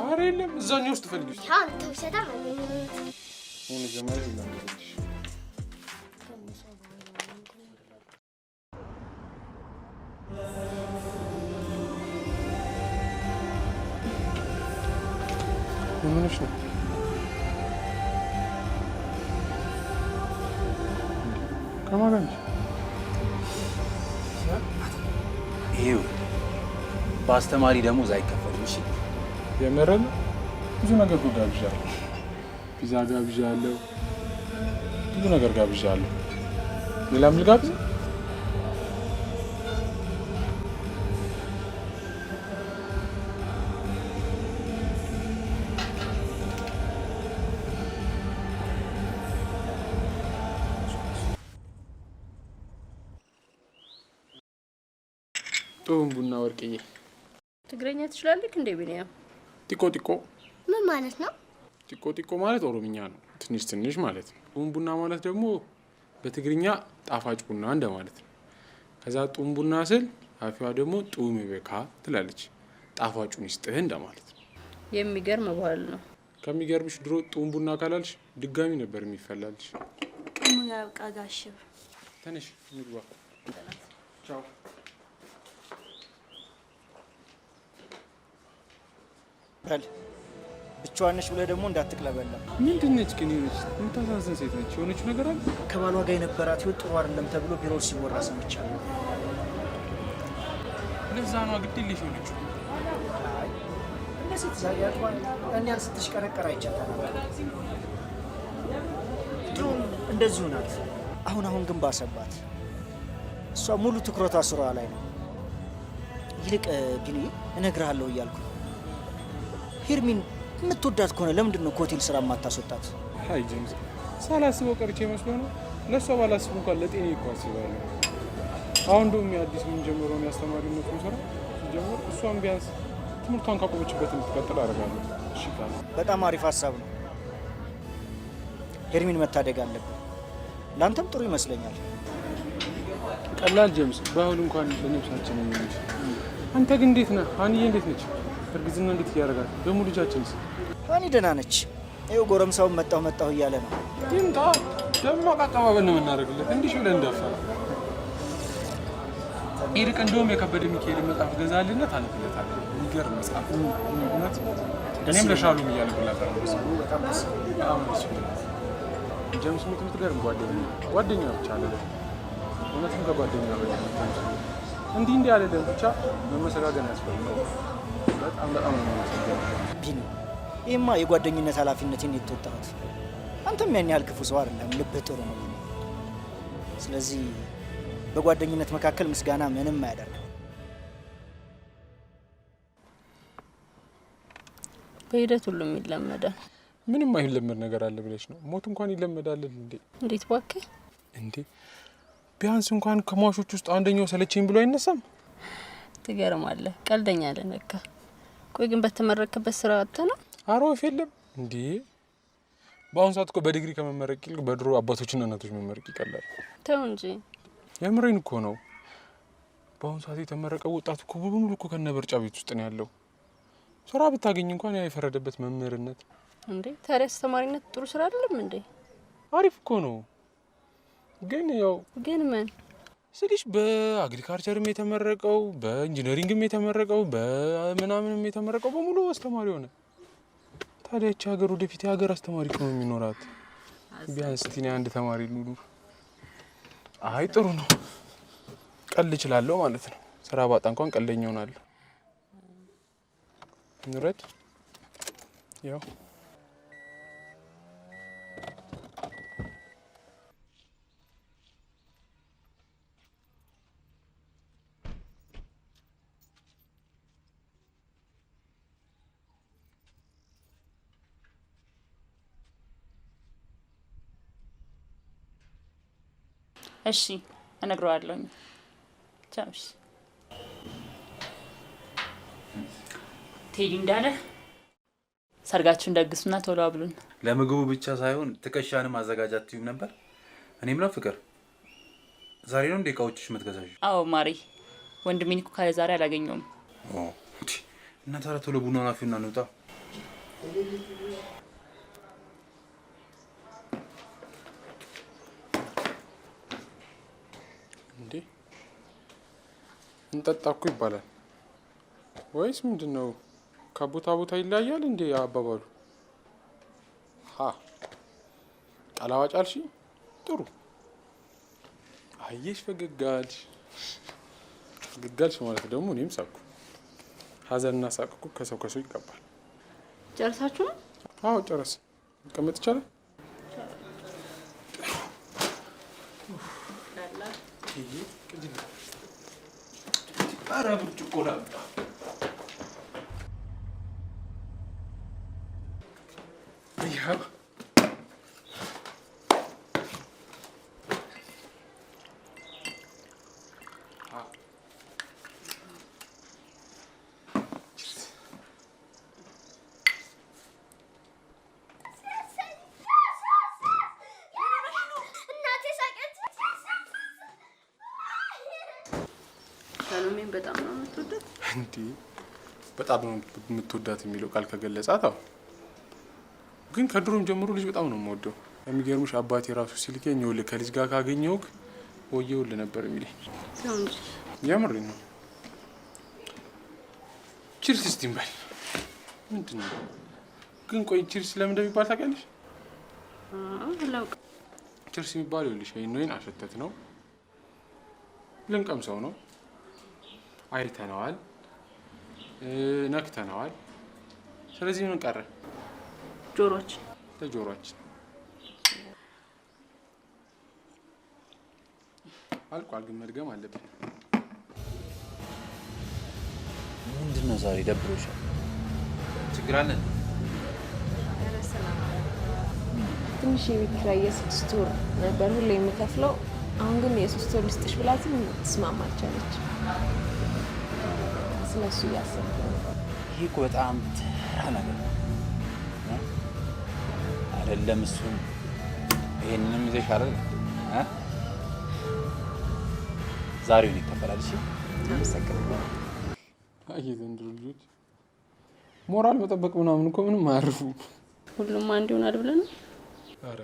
ኧረ የለም እዛኛው ውስጥ ፈልጊ። ተውሰዳ ምንሽ ነው? ከማን ጋር? ይኸው በአስተማሪ ደሞዝ አይከፈልም። እሺ የመረን ብዙ ነገር ጋብዣለሁ። ፒዛ ጋብዣለሁ፣ ብዙ ነገር ጋብዣለሁ። ሌላም ልጋብዝ? ጡም ቡና ወርቅዬ። ትግረኛ ትችላለህ እንዴ ቢኒያም? ጢቆ ጢቆ ምን ማለት ነው? ጢቆ ጢቆ ማለት ኦሮምኛ ነው፣ ትንሽ ትንሽ ማለት ነው። ጡም ቡና ማለት ደግሞ በትግርኛ ጣፋጭ ቡና እንደማለት ነው። ከዛ ጡም ቡና ስል አፊዋ ደግሞ ጡም ይበካ ትላለች፣ ጣፋጩን ይስጥህ እንደማለት ነው። የሚገርም ባህል ነው። ከሚገርምሽ ድሮ ጡም ቡና ካላልሽ ድጋሚ ነበር የሚፈላልሽ። ቀሙ ያብቃ ጋሽብ። ተነሽ እንግባ። ቻው። በል ብቻዋን ነች ብለህ ደግሞ እንዳትቅለበላ። ምንድን ነች ግን? የሆነች የምታሳዝን ሴት ነች። የሆነችው ነገር አለ። ከባሏ ጋር የነበራት ህይወት ጥሩ አይደለም ተብሎ ቢሮ ሲወራ ሰምቻለሁ። ለዛ ነው ግድልሽ የሆነችው። እንደዚህ ትዛያት እኛን ስትሽቀረቀር አይቻታል። ድሮም እንደዚሁ ናት። አሁን ግን ባሰባት። እሷ ሙሉ ትኩረቷ ስራዋ ላይ ነው። ይልቅ ቢኒ እነግርሃለሁ እያልኩ ሄርሚን የምትወዳት ከሆነ ለምንድን ነው ከሆቴል ስራ የማታስወጣት? አይ ጄምስ፣ ሳላስበው ቀርቼ መስሎ ነው። ለእሷ ባላስብ እንኳን ለጤኔ እኮ አስባለሁ። አሁን እንደውም የአዲስ የምንጀምረውን የአስተማሪነቱን ስራ ጀምር፣ እሷን ቢያንስ ትምህርቷን ካቆመችበት እንድትቀጥል አደርጋለሁ። እሺ ካለ በጣም አሪፍ ሀሳብ ነው። ሄርሚን መታደግ አለብን። ለአንተም ጥሩ ይመስለኛል። ቀላል ጄምስ፣ ባህል እንኳን ለነፍሳችን ነው። አንተ ግን እንዴት ነህ? ሀኒዬ እንዴት ነች? እርግዝና እንዴት እያደረጋት? ደግሞ ልጃችንስ? ሀኒ ደህና ነች። ይኸው ጎረምሳውን መጣሁ እያለ ነው። ይምጣ። ደማቅ አቀባበል ነው የምናደርግለት። እንዲህ ብለን እንዳፈራ ይልቅ እንደውም የከበደ ሚካኤል መጽሐፍ ገዛልነት አነብለታለሁ። የሚገርም መጽሐፍ እውነት። እኔም ለሻሉም እያነብላታለሁ። በጣም ደስ ጀምስ የምትገርም ጓደኛ ብቻ አለ። እውነትም ከጓደኛ በላይ እንዲህ አይደለም። ብቻ መመሰጋገን ያስፈልጋል። በጣም ነው የማመሰግነው ቢኒ። ይሄማ የጓደኝነት ኃላፊነትን የተወጣሁት። አንተም ያን ያህል ክፉ ሰው አይደለም፣ ልብህ ጥሩ ነው። ስለዚህ በጓደኝነት መካከል ምስጋና ምንም አያደርግም። በሂደት ሁሉም ይለመዳል። ምንም አይለመድ ነገር አለ ብለሽ ነው? ሞት እንኳን ይለመዳል እንዴ? እንዴት እባክህ እንዴ! ቢያንስ እንኳን ከሟቾች ውስጥ አንደኛው ሰለቸኝ ብሎ አይነሳም። ትገርማለህ። ቀልደኛ ለነካ። ቆይ ግን በተመረከበት ስራ አጥተህ ነው? አሮፍ የለም እንዴ! በአሁን ሰዓት እኮ በዲግሪ ከመመረቅ ይልቅ በድሮ አባቶችና እናቶች መመረቅ ይቀላል። ተው እንጂ። የምሬን እኮ ነው። በአሁን ሰዓት የተመረቀው ወጣት እኮ በሙሉ እኮ ከነበርጫ ቤት ውስጥ ነው ያለው። ስራ ብታገኝ እንኳን ያ የፈረደበት መምህርነት እንዴ። ታዲያ አስተማሪነት ጥሩ ስራ አይደለም እንዴ? አሪፍ እኮ ነው። ግን ምን ስልሽ በአግሪካልቸርም የተመረቀው በኢንጂነሪንግም የተመረቀው በምናምንም የተመረቀው በሙሉ አስተማሪ ሆነ። ታዲያ እቺ ሀገር ወደፊት የሀገር አስተማሪ ነው የሚኖራት። ቢያንስ ቲና አንድ ተማሪ ኑሩ። አይ ጥሩ ነው። ቀል እችላለሁ ማለት ነው። ስራ ባጣ እንኳን ቀልደኛ ሆናለሁ። ንረት ያው እሺ እነግረዋለሁ። ቻውሽ ቴዲ እንዳለ ሰርጋችሁን ደግሱና ቶሎ አብሉን። ለምግቡ ብቻ ሳይሆን ትከሻንም አዘጋጃት ትዩም ነበር። እኔም ነው ፍቅር ዛሬ ነው እንደ እቃዎችሽ የምትገዛሽ? አዎ ማሪ፣ ወንድሜን እኮ ካለ ዛሬ አላገኘውም። እና ታዲያ ቶሎ ቡናውን አፊውና እንውጣ። እንዴ እንጠጣ እኮ ይባላል ወይስ ምንድነው? ከቦታ ቦታ ይለያያል እንዴ አባባሉ? ቃላዋጭ አልሽ? ጥሩ አየሽ፣ ፈገጋልሽ ማለት ደግሞ እኔም ሳቅኩ። ሀዘንና ሳቅ እኮ ከሰው ይገባል። ጨርሳችሁ ነው? አዎ ጨረስ። መቀመጥ ይቻላል? ኧረ ብርጭቆ ላምጣ። ሰሎሜን በጣም ነው የምትወዳት። እንዴ በጣም ነው የምትወዳት የሚለው ቃል ከገለጻት፣ አዎ። ግን ከድሮም ጀምሮ ልጅ በጣም ነው የምወደው። የሚገርምሽ አባቴ ራሱ ሲልከኝ ይኸውልህ ከልጅ ጋር ካገኘሁህ ወየውልህ ነበር የሚለኝ። ተው እንጂ የምሬን ነው። ቺርስ እስቲ እንበል። ምንድን ነው ግን? ቆይ ቺርስ ለምን እንደሚባል ታውቂያለሽ? አላውቅም። ቺርስ የሚባል ይኸውልሽ ወይን አሸተት ነው፣ ልንቀምሰው ነው፣ አይተነዋል፣ ነክተነዋል። ስለዚህ ምን ቀረ? ጆሮአችን ለጆሮአችን አልቋል። ግን መድገም አለብን። ምንድነው ዛሬ ደብሮሻል? ችግር አለ? ትንሽ የቤት ኪራይ የ6 ወር ነበር ሁሌ የምከፍለው። አሁን ግን የ3 ወር ልስጥሽ ብላትም ትስማማ አልቻለች። ስለሱ እያሰብኩ ነው። ይሄ እኮ በጣም ተራ ነገር ነው አይደለም? እሱን ይሄንንም ይዘሽ አይደል? ዛሬውን ይከፈላል። እሺ አመሰግናለሁ። አይ ዘንድሮ ልጆች ሞራል መጠበቅ ምናምን እኮ ምንም አያርፉም። ሁሉም አንድ ይሆናል ብለን ነው። አረ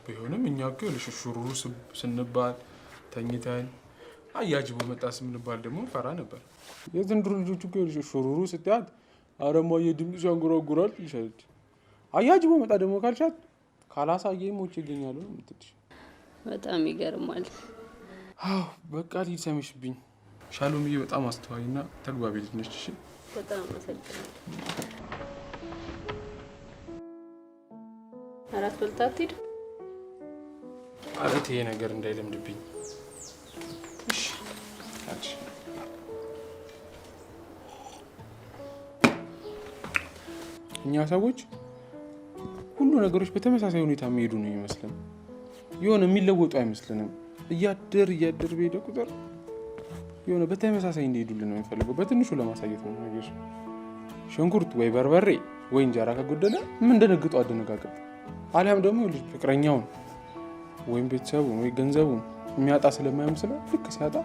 ቢሆንም እኛ እኮ ለሽሹሩ ስንባል ተኝተን አያጅቦ መጣስ ምንባል ደግሞ ፈራ ነበር። የዘንድሮ ልጆች እኮ ሹሩሩ ስትያት አረማዬ ድምጽ ያንጎራጉራል ይሻለች። አያጅቦ መጣ ደግሞ ካልሻት ካላሳየኝ ሞቼ ይገኛሉ የምትልሽ። በጣም ይገርማል። አዎ በቃ ሊሰምሽብኝ። ሻሎምዬ በጣም አስተዋይና ተግባቢ ልጅ ነች። እሺ በጣም አመሰግናለሁ። አራት ወልታት ሄድ አረት ይሄ ነገር እንዳይለምድብኝ። እሺ አጭ እኛ ሰዎች ሁሉ ነገሮች በተመሳሳይ ሁኔታ የሚሄዱ ነው ይመስለን። የሆነ የሚለወጡ አይመስልንም። እያደር በሄደ ቁጥር የሆነ በተመሳሳይ እንዲሄዱልን ነው የሚፈልገው። በትንሹ ለማሳየት ነው ነገር። ሽንኩርት ወይ በርበሬ ወይ እንጀራ ከጎደለ ምን ደነግጠው አደነጋገጥ። አሊያም ደግሞ ልጅ ፍቅረኛውን ወይም ቤተሰቡን ወይ ገንዘቡን የሚያጣ ስለማይመስለው ልክ ሲያጣ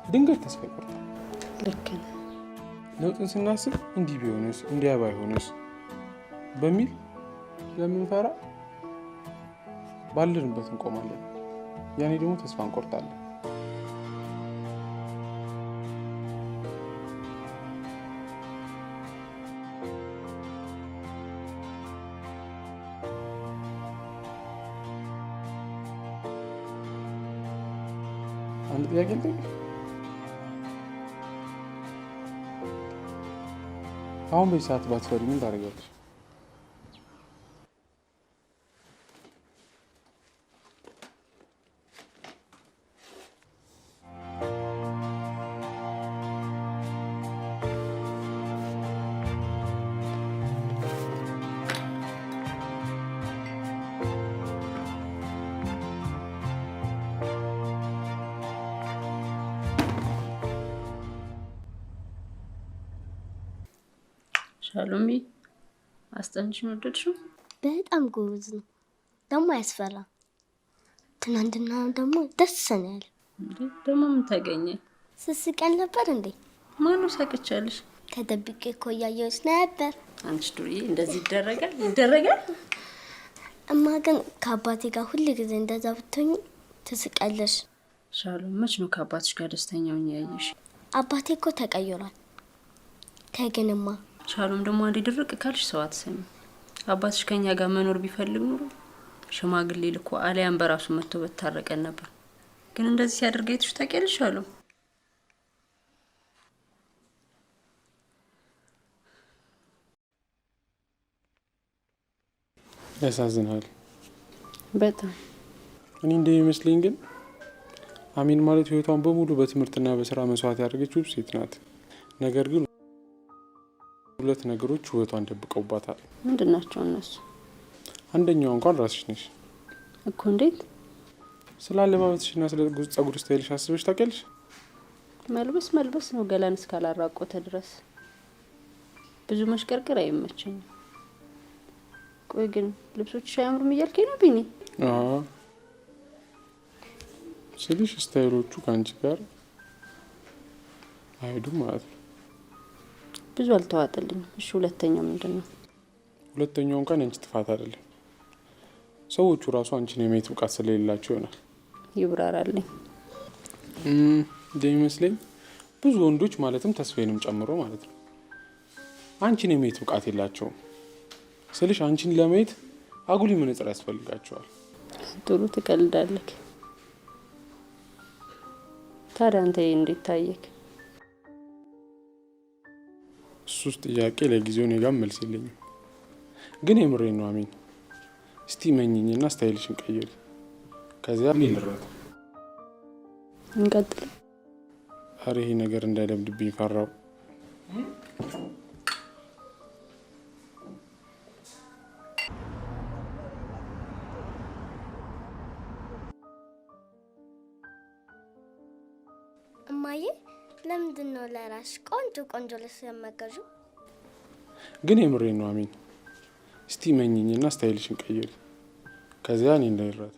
ድንገት ተስፋ ይቆርጣል። ልክ ነው። ለውጥን ስናስብ እንዲህ ቢሆንስ እንዲያ ባይሆንስ በሚል ለምንፈራ ባለንበት እንቆማለን። ያኔ ደግሞ ተስፋ እንቆርጣለን። አንድ ጥያቄ ልጠይቅ። አሁን በዚህ ሰዓት ባትፈሪ ምን ታደርጊያለሽ? ሻሎሚ አስጠንሽን ወደድሽው? በጣም ጎበዝ ነው። ደግሞ ያስፈራ። ትናንትና ደግሞ ደስ ነው ያለ። ደግሞ ምን ታገኘ? ስስቀን ነበር እንዴ? ማኑ ሳቅቻለሽ? ተደብቄ እኮ እያየሁሽ ነበር። አንቺ ዱርዬ፣ እንደዚህ ይደረጋል? እማ ግን ከአባቴ ጋር ሁሉ ጊዜ እንደዛ ብትሆኝ ትስቃለሽ። ሻሎም፣ መች ነው ከአባትሽ ጋር ደስተኛ ሆኜ ያየሽ? አባቴ እኮ ተቀይሯል። ተገንማ ሻሎም፣ ደግሞ አንዴ ድርቅ ካልሽ ሰው አትሰሚ። አባትሽ ከኛ ጋር መኖር ቢፈልግ ኑሮ ሽማግሌ ልኮ አሊያን በራሱ መጥቶ በታረቀን ነበር። ግን እንደዚህ ሲያደርግ አይተሽ ታውቂያለሽ? ሻሎም፣ ያሳዝናል በጣም። እኔ እንደሚመስለኝ ግን አሚን ማለት ህይወቷን በሙሉ በትምህርትና በስራ መስዋዕት ያደረገችው ሴት ናት። ነገር ግን ሁለት ነገሮች ህይወቷን ደብቀውባታል። ምንድን ናቸው እነሱ? አንደኛው እንኳን ራስሽ ነሽ እኮ። እንዴት? ስለ አለባበስሽና ስለ ጸጉር ስታይልሽ አስበሽ ታውቂያለሽ? መልበስ ነው ገላን እስካላራቆተ ድረስ። ብዙ መሽቀርቀር አይመቸኝም። ቆይ ግን ልብሶችሽ አያምሩም እያልከኝ ነው ቢኒ? አዎ ስልሽ ስታይሎቹ ከአንቺ ጋር አይሄዱም ማለት ነው። ብዙ አልተዋጠልኝም። እሺ ሁለተኛው ምንድን ነው? ሁለተኛው እንኳን አንቺ ጥፋት አይደለም። ሰዎቹ ራሱ አንቺን የማየት ብቃት ስለሌላቸው ይሆናል። ይብራራልኝ። እንደሚመስለኝ ብዙ ወንዶች ማለትም ተስፋዬንም ጨምሮ ማለት ነው አንቺን የማየት ብቃት የላቸውም። ስልሽ አንቺን ለማየት አጉሊ መነጽር ያስፈልጋቸዋል። ጥሩ ትቀልዳለህ። ታዲያ አንተ እንዴት ታየክ? እሱስ ጥያቄ ለጊዜው እኔ ጋር መልስ የለኝም። ግን የምሬን ነው አሚን። እስቲ መኝኝና ስታይልሽን ቀይሪ። ከዚያ ምን ይልራት እንቀጥል። አረ ይሄ ነገር እንዳይለምድብኝ ፈራው። እማዬ ለምንድን ነው ለራስሽ ቆንጆ ልብስ የምትገዢው? ግን የምሬን ነው አሚን። እስቲ መኝኝና ስታይልሽን ቀይሪ። ከዚያ እኔ እንዳይራት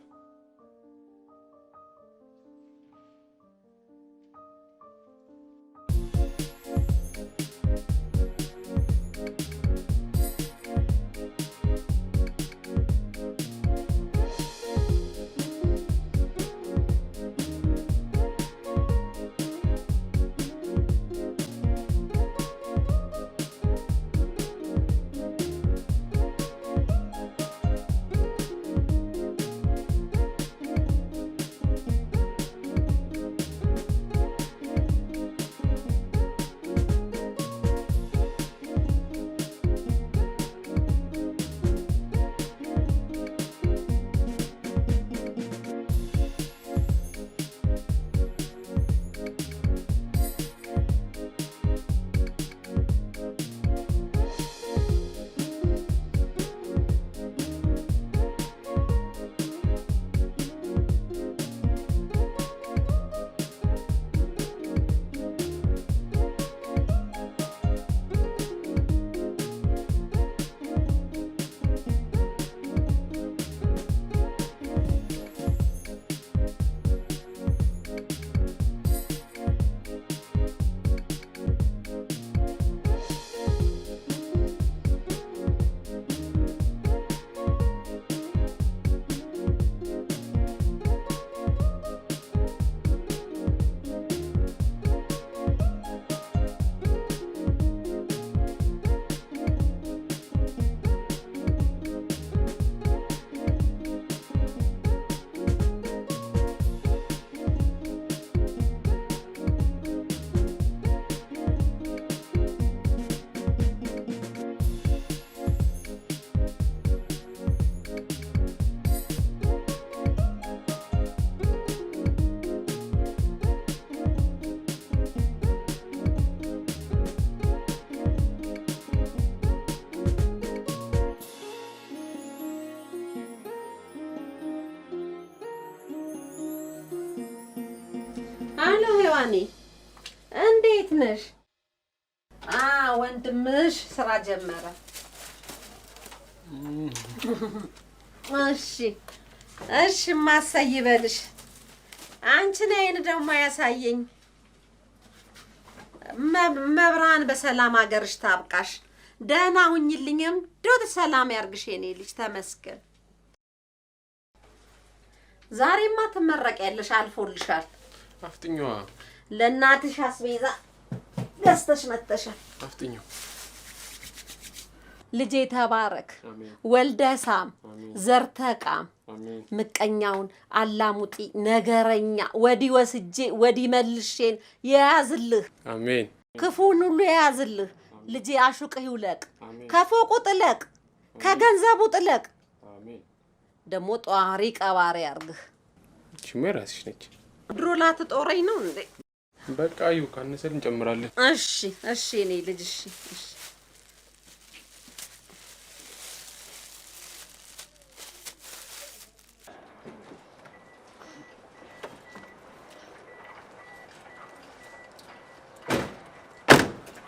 አሎ ሔዋኔ እንዴት ነሽ? ወንድምሽ ስራ ጀመረ። እሺ ማሳይ በልሽ። አንቺ ነይን ደግሞ ያሳየኝ። መብራን በሰላም ሀገርሽ ታብቃሽ። ደህና ሁኝልኝም ዶት ሰላም ያርግሽ የኔ ልጅ ተመስገን። ዛሬማ ትመረቂያለሽ አልፎልሻል። አፍጥኛዋ ለእናትሽ አስቤዛ ገዝተሽ መጥተሻል። አፍጥኛው ልጄ ተባረክ። ወልደህ ሳም ዘርተህ ቃም። ምቀኛውን አላሙጢ ነገረኛ ወዲ ወስጄ ወዲ መልሼን የያዝልህ። አሜን። ክፉን ሁሉ የያዝልህ። ልጄ አሹቅህ ይውለቅ። ከፎቁ ጥለቅ፣ ከገንዘቡ ጥለቅ። ደግሞ ጧሪ ቀባሪ ያርግህ። እቺማ ራስሽ ነች። ድሮ ላትጦረኝ ነው እንዴ? በቃ ይው ካነሰል እንጨምራለን። እሺ እኔ ልጅ እሺ።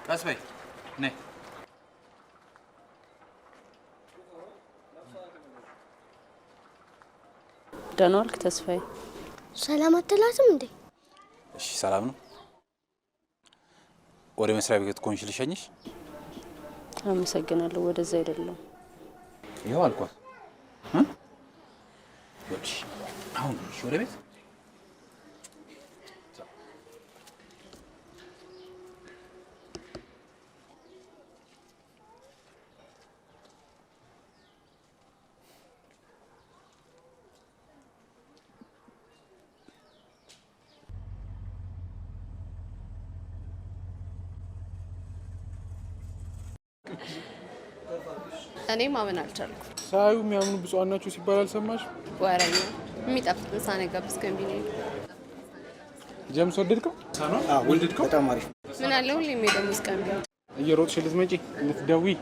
ቀስ በይ ነይ። ደህና ዋልክ ተስፋዬ? ሰላም አትላትም እንዴ? እሺ ሰላም ነው። ወደ መስሪያ ቤት ኮንሽ ልሸኝሽ? አመሰግናለሁ። ወደዛ አይደለም ይኸው አልኳት። አሁን እሺ ወደ ቤት እኔ ማመን አልቻልኩ። ሳዩ የሚያምኑ ብፁዓን ናቸው ሲባል አልሰማሽ? ወረኛ የሚጣፍጥ ምሳኔ ጋብዝከኝ ቢኔ ጀምስ ወደድከው? ወደድከው? በጣም አሪፍ። ምን አለ ሁሌ የሚደምስ ቀን ቢሆን እየሮጥሽ ልትመጪ ልትደውይ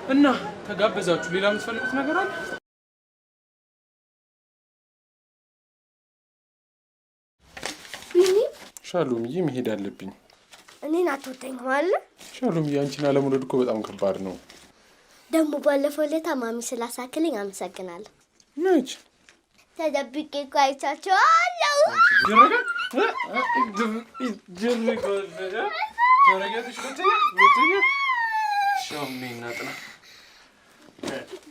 እና ተጋበዛችሁ። ሌላ የምትፈልጉት ነገር አለ? ቢኒ ሻሎምዬ መሄድ አለብኝ። እኔን አትወደኝም ማለት? ሻሎምዬ አንቺን አለመውደድ እኮ በጣም ከባድ ነው። ደግሞ ባለፈው ዕለት ማሚ ስላሳክልኝ አመሰግናለሁ። ነች ተደብቄ እኮ አይቻቸዋለሁ።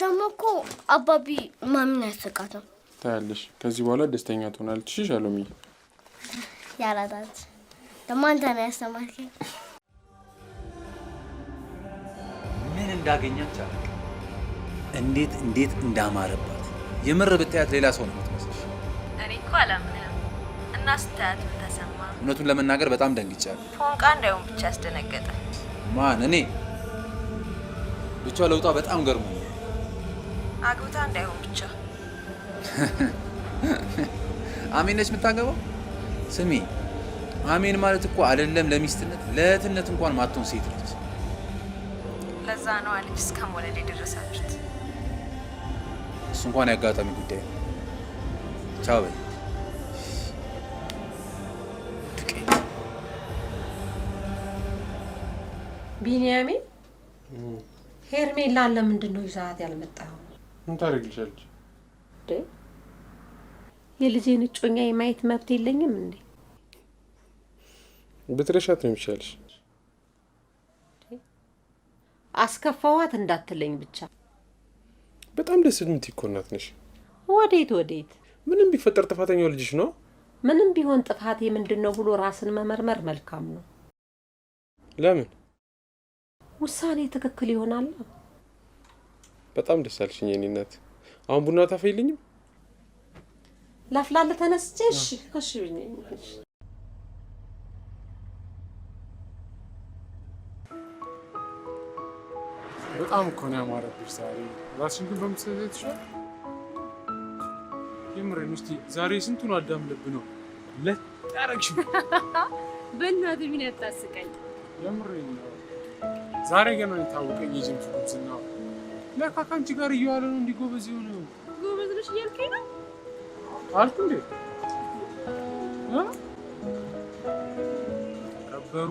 ደግሞ እኮ አባቢ ማሚን አያሰቃትም። ታያለሽ፣ ከዚህ በኋላ ደስተኛ ትሆናለች። እሺ ሻሎምዬ። ያራዳት ደግሞ አንተ ነው ያስተማርከኝ። ምን እንዳገኛች አላውቅም። እንዴት እንዳማረባት የምር ብታያት ሌላ ሰው ነው የምትመስልሽ። እኔ እኮ አላምንህም። እና ስታያት ምን ተሰማ? እውነቱን ለመናገር በጣም ደንግጫለሁ። ፎንቃ እንዳይሆን ብቻ ያስደነገጠ። ማን? እኔ ብቻ ለውጣ በጣም ገርሞ አግብታ እንዳይሆን ብቻ። አሜን ነች የምታገባው? ስሚ አሜን ማለት እኮ አይደለም ለሚስትነት ለእህትነት እንኳን ማትሆን ሴት ነች። ለዛ ነው ልጅ እስከ መውለድ የደረሳችሁት። እሱ እንኳን ያጋጣሚ ጉዳይ ነው። ቻው በይ። ቢኒያሚን ሄርሜላን ለምንድን ነው ይዛት ያልመጣው? ምን ታደርግልሻለች? የልጄን እጮኛ የማየት መብት የለኝም እንዴ? ብትረሻት ነው የሚሻልሽ። አስከፋዋት እንዳትለኝ ብቻ። በጣም ደስ የምትይ እኮ እናት ነሽ። ወዴት? ምንም ቢፈጠር ጥፋተኛው ልጅሽ ነው። ምንም ቢሆን ጥፋቴ ምንድነው ብሎ ራስን መመርመር መልካም ነው። ለምን? ውሳኔ ትክክል ይሆናል። በጣም ደስ አልሽኝ የኔ እናት። አሁን ቡና ታፈይልኝም? ላፍላለ ተነስቼ። እሺ በጣም እኮ ነው ያማረብሽ ዛሬ። ራስሽን ግን በምትሰዘት ይሻል። የምሬን እስቲ ዛሬ ስንቱን አዳም ልብ ነው ለጣረክሽ። በእናትህ ምን ያታስቀኝ? የምሬን ነው። ዛሬ ገና የታወቀኝ የጅምስ ጉብዝና ለካ ከአንቺ ጋር እየዋለ ነው እንዲህ ጎበዝ የሆነው። ጎበዝ ነሽ እያልከኝ ነው? አልኩ እንዴ ከበሩ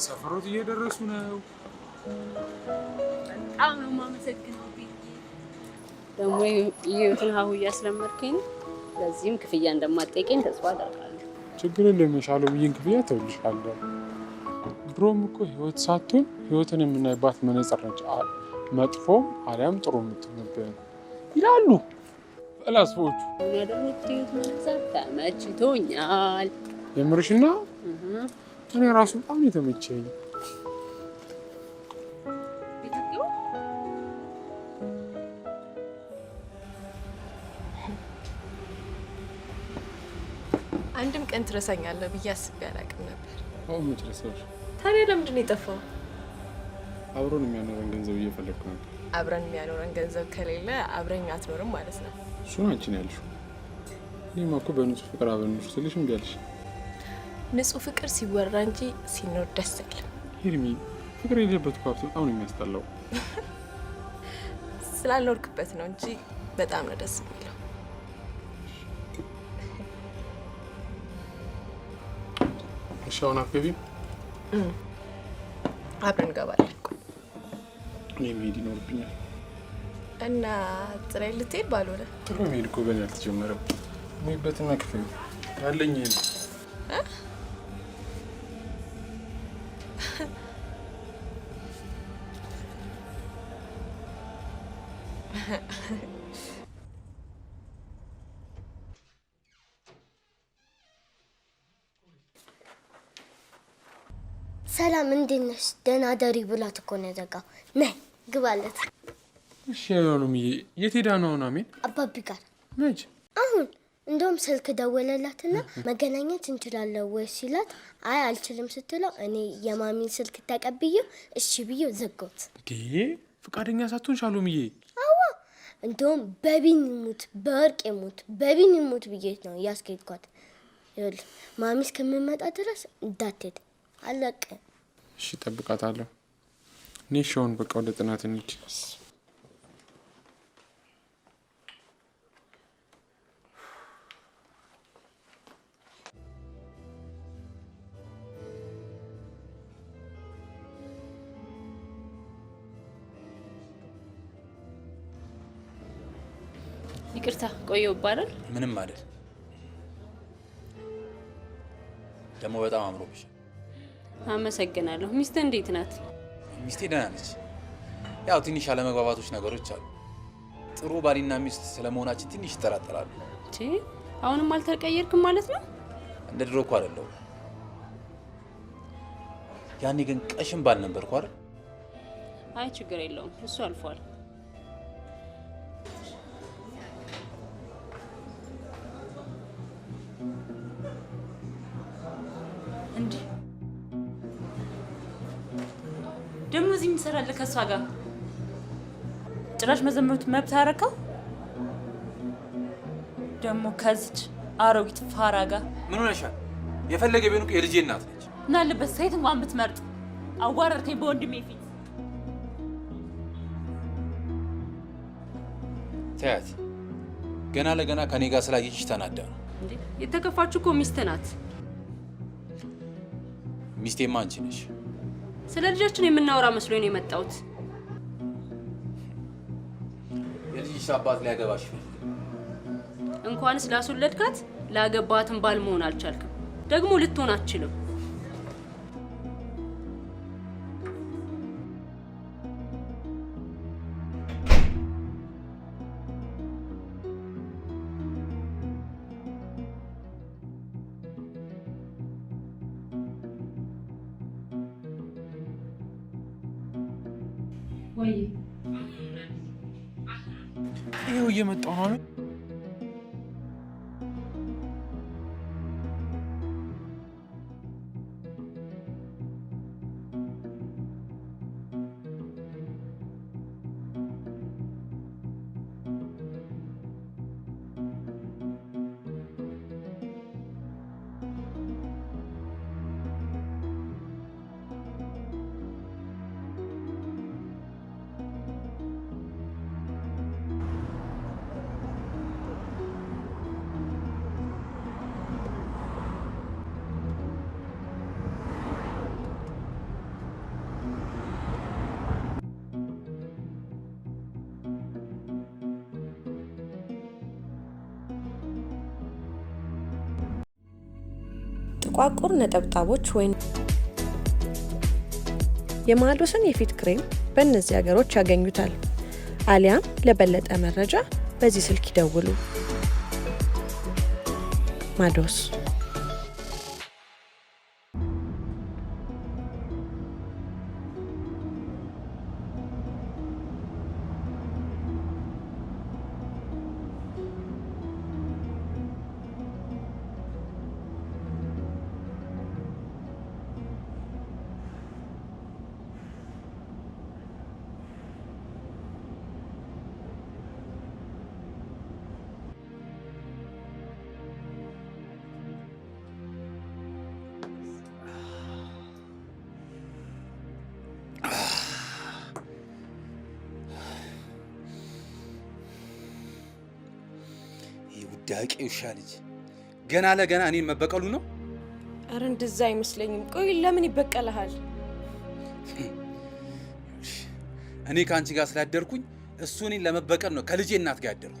ሰፈሮት እየደረሱ ነው። በጣም ነው የማመሰግነው ቢዬ። ደግሞ ይሄን ሀሁ እያስለመድከኝ ለዚህም ክፍያ እንደማትጠይቀኝ ተስፋ አደርጋለሁ። ችግር የለም የሻሎምዬን ክፍያ ተውልሻለሁ። ድሮም እኮ ህይወት ሳትሆን ህይወትን የምናይባት መነጽር ነች። መጥፎም አሊያም ጥሩ የምትነበብ ይላሉ ፈላስፎቹ። ያደረኩት ህይወት መነጽር ተመችቶኛል። የምርሽና እኔ ራሱ በጣም የተመቸኝ። አንድም ቀን ትረሳኛለህ ብዬ አስቤ አላውቅም ነበር። አሁን መች ረሳሁሽ? ታዲያ ለምንድን ነው የጠፋው? አብሮን የሚያኖረን ገንዘብ እየፈለግኩ ነበር። አብረን የሚያኖረን ገንዘብ ከሌለ አብረኝ አትኖርም ማለት ነው። እሱን አንቺ ነው ያልሽው። እኔማ እኮ በንጹህ ፍቅር አብረን ነው ስልሽ እምቢ አልሽ። ንጹህ ፍቅር ሲወራ እንጂ ሲኖር ደስ አይልም። ሂርሚ፣ ፍቅር የሌለበት እኮ ሀብት በጣም ነው የሚያስጠላው። ስላልኖርክበት ነው እንጂ በጣም ነው ደስ የሚለው። እሺ አሁን አትገቢም? አብረን እንገባለን። እኔ መሄድ ይኖርብኛል። እና ጥሬ ልትሄድ ባልሆነ ጥሩ መሄድ እኮ ገና አልተጀመረም። እኔበትና ክፍል ያለኝ ይሄ ነው። ሰላም እንዴት ነሽ? ደህና ደሪ ብላት እኮ ነው የዘጋው። ነይ ግባለት። እሺ ያሉምዬ፣ የት ሄዳ ነው አሁን? አሜን አባቢ ጋር መች? አሁን እንደውም ስልክ ደወለላትና መገናኘት እንችላለን ወይ ሲላት አይ አልችልም ስትለው እኔ የማሚን ስልክ ተቀብዬው እሺ ብዬው ዘጋሁት። ፍቃደኛ ሳትሆን ሻሎምዬ? አዋ እንደውም በቢን ሙት በወርቅ ሙት በቢን ሙት ብዬ ነው ያስኬድኳት። ይኸውልህ ማሚ እስከምመጣ ድረስ እንዳትሄድ አለቀ። እሺ እጠብቃታለሁ። እኔ ሻውን በቃ ወደ ጥናት እንሂድ። ይቅርታ ቆየው ይባላል። ምንም አይደል። ደግሞ በጣም አምሮብሽ። አመሰግናለሁ። ሚስት እንዴት ናት? ሚስቴ ደህና ነች። ያው ትንሽ አለመግባባቶች ነገሮች አሉ። ጥሩ ባልና ሚስት ስለመሆናችን ትንሽ ይጠራጠራሉ። አሁንም አልተቀየርክም ማለት ነው? እንደ ድሮ እኮ አይደለሁም። ያኔ ግን ቀሽም ባል ነበርኩ አይደል? አይ ችግር የለውም፣ እሱ አልፏል። እንዴ ደግሞ እዚህ የምትሰራለህ ከእሷ ጋር? ጭራሽ መዘመሩት መብት አደረከው? ደግሞ ከዚች አሮጊት ፋራ ጋር ምን ሆነሻል? የፈለገ ቢሆን እኮ የልጄ እናት ነች። ምን አለበት ሴት እንኳን ብትመርጥ። አዋረድከኝ በወንድሜ ፊት። ተያት። ገና ለገና ከኔ ጋር ስላየችሽ ተናዳ ነው። እንዴ የተከፋችሁ እኮ ሚስት ናት። ሚስቴማ አንቺ ነሽ። ስለ ልጃችን የምናወራ መስሎኝ ነው የመጣሁት። የልጅሽ አባት ሊያገባሽ ይፈልጋል። እንኳን ስላስወለድካት ላገባትን ባል መሆን አልቻልክም። ደግሞ ልትሆን አትችልም። ወይ ይኸው እየመጣሁ ነው። ጥቋቁር ነጠብጣቦች ወይም የማዶስን የፊት ክሬም በእነዚህ ሀገሮች ያገኙታል። አሊያም ለበለጠ መረጃ በዚህ ስልክ ይደውሉ። ማዶስ ዳቂ ውሻ ልጅ ገና ለገና እኔን መበቀሉ ነው? አረ እንደዛ አይመስለኝም። ቆይ ለምን ይበቀልሃል? እኔ ካንቺ ጋር ስላደርኩኝ እሱ እኔን ለመበቀል ነው ከልጄ እናት ጋር ያደረው።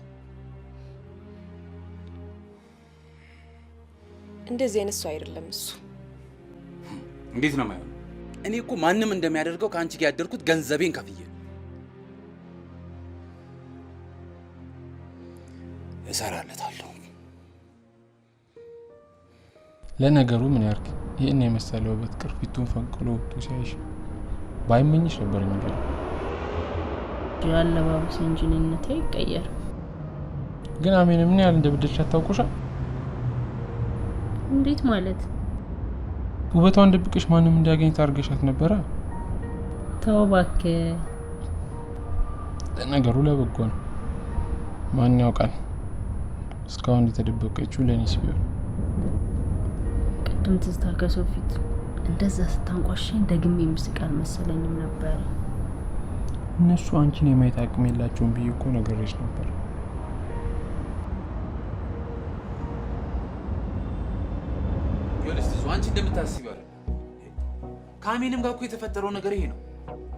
እንደዚህ አይነት ሰው አይደለም እሱ። እንዴት ነው ማለት? እኔ እኮ ማንም እንደሚያደርገው ካንቺ ጋር ያደርኩት ገንዘቤን ከፍዬ እሰራለታለሁ። ለነገሩ ምን ያርክ? ይሄን የመሰለ ውበት ቅርፊቱን ፈንቅሎ ወጥቶ ሲያይሽ ባይመኝሽ ነበር የሚገርም። ያለባበስ እንጂንነቴ ይቀየር። ግን አሜን ምን ያህል እንደብደሽ አታውቁሻ? እንዴት ማለት? ውበቷን ደብቀሽ ማንም እንዲያገኝ ታርገሻት ነበረ? ተው እባክህ። ለነገሩ ለበጎ ነው። ማን ያውቃል? እስካሁን የተደበቀችው ለኔስ ቢሆን። ቅድም ትዝታ ከሰው ፊት እንደዛ ስታንቋሽኝ ደግሜ የምስቅ አልመሰለኝም ነበር። እነሱ አንቺን የማየት አቅም የላቸውም ብዬ እኮ ነገርሽ ነበር። ይኸውልሽ ትዙ አንቺ እንደምታስቢው አይደል? ከአሜንም ጋር እኮ የተፈጠረው ነገር ይሄ ነው።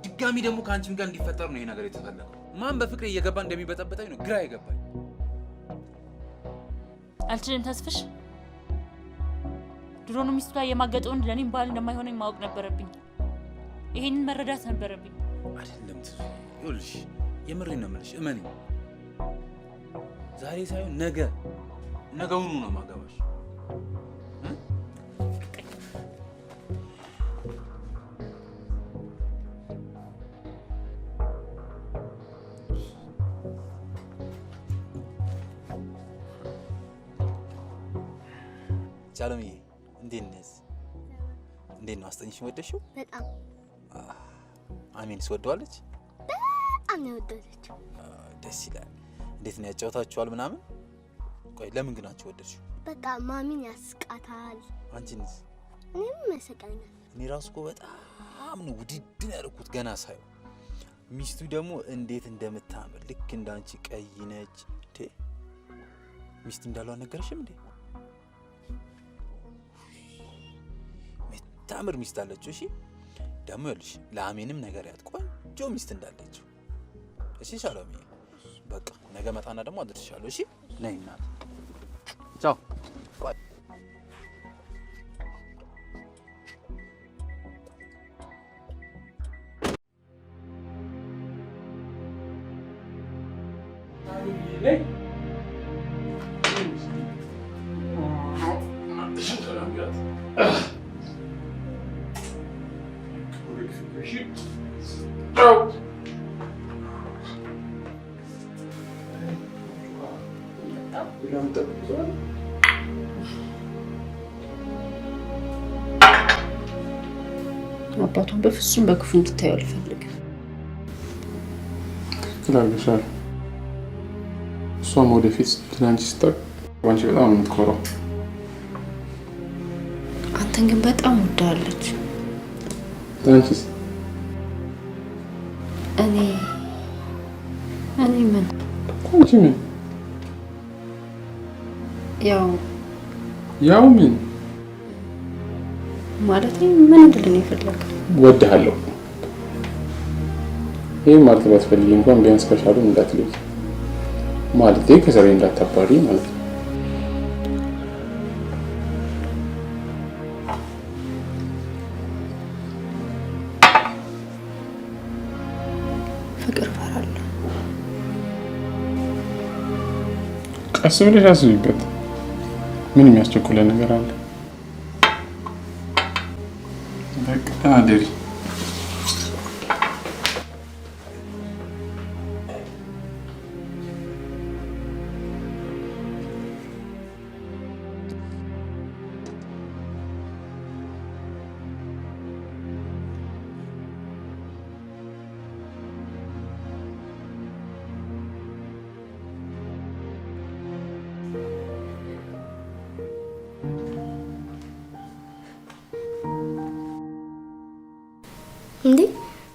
ድጋሚ ደግሞ ከአንቺም ጋር እንዲፈጠር ነው ይሄ ነገር የተፈለገው። ማን በፍቅሬ እየገባ እንደሚበጠበጠኝ ነው ግራ የገባኝ። አልችልም ተስፍሽ። ድሮ ነው ሚስቱ ጋር የማገጠው ወንድ ለኔም ባል እንደማይሆነኝ ማወቅ ነበረብኝ። ይሄንን መረዳት ነበረብኝ። አይደለም ትዙ፣ ይኸውልሽ የምሬን ነው የምልሽ፣ እመኚኝ። ዛሬ ሳይሆን ነገውኑ ነው ማገባሽ። ቻለምዬ እንዴት ነሽ? እንዴት ነው አስጠኝሽን ወደድሽው? በጣም አሜንስ ወደዋለች? በጣም ነው ወደደችው። ደስ ይላል። እንዴት ነው ያጫውታችኋል ምናምን? ቆይ ለምን ግን አንቺ ወደድሽው? በቃ ማሚን ያስቃታል። አንቺንስ? እኔም ያስቃኛል። እኔ ራሱ እኮ በጣም ነው ውድድ ያደረኩት ገና ሳይው። ሚስቱ ደግሞ እንዴት እንደምታምር ልክ እንዳንቺ ቀይ ነች። ሚስት እንዳለው ነገርሽም እንዴ? ታምር ሚስት አለችው። እሺ ደግሞ ይልሽ ለአሜንም ነገር ያት ቆንጆ ሚስት እንዳለችው። እሺ ሰላምዬ በቃ ነገ መጣና ደግሞ አድርሻለሁ። እሺ ነይ እናት ቻው። አባቷን በፍጹም በክፉ እንድታዩ አልፈልግም። ትላለሻል። እሷም ወደፊት ትናንቺ ስታቅ ባንቺ በጣም ነው የምትኮራው። አንተን ግን በጣም ወዳለች። ትናንቺስ? እኔ ምን አንቺ ምን ያው ምን ማለት ምን እንደሆነ ይፈልጋል። ወድሃለሁ። ይሄ ማለት ባትፈልጊ እንኳን ቢያንስ ከሻሉ እንዳትለይ ማለቴ ከሰሬ እንዳታባሪ ማለት ነው። ቀስ ብለሽ አስቢበት። ምን የሚያስቸኩለ ነገር አለ? በቃ አደሪ እንዴ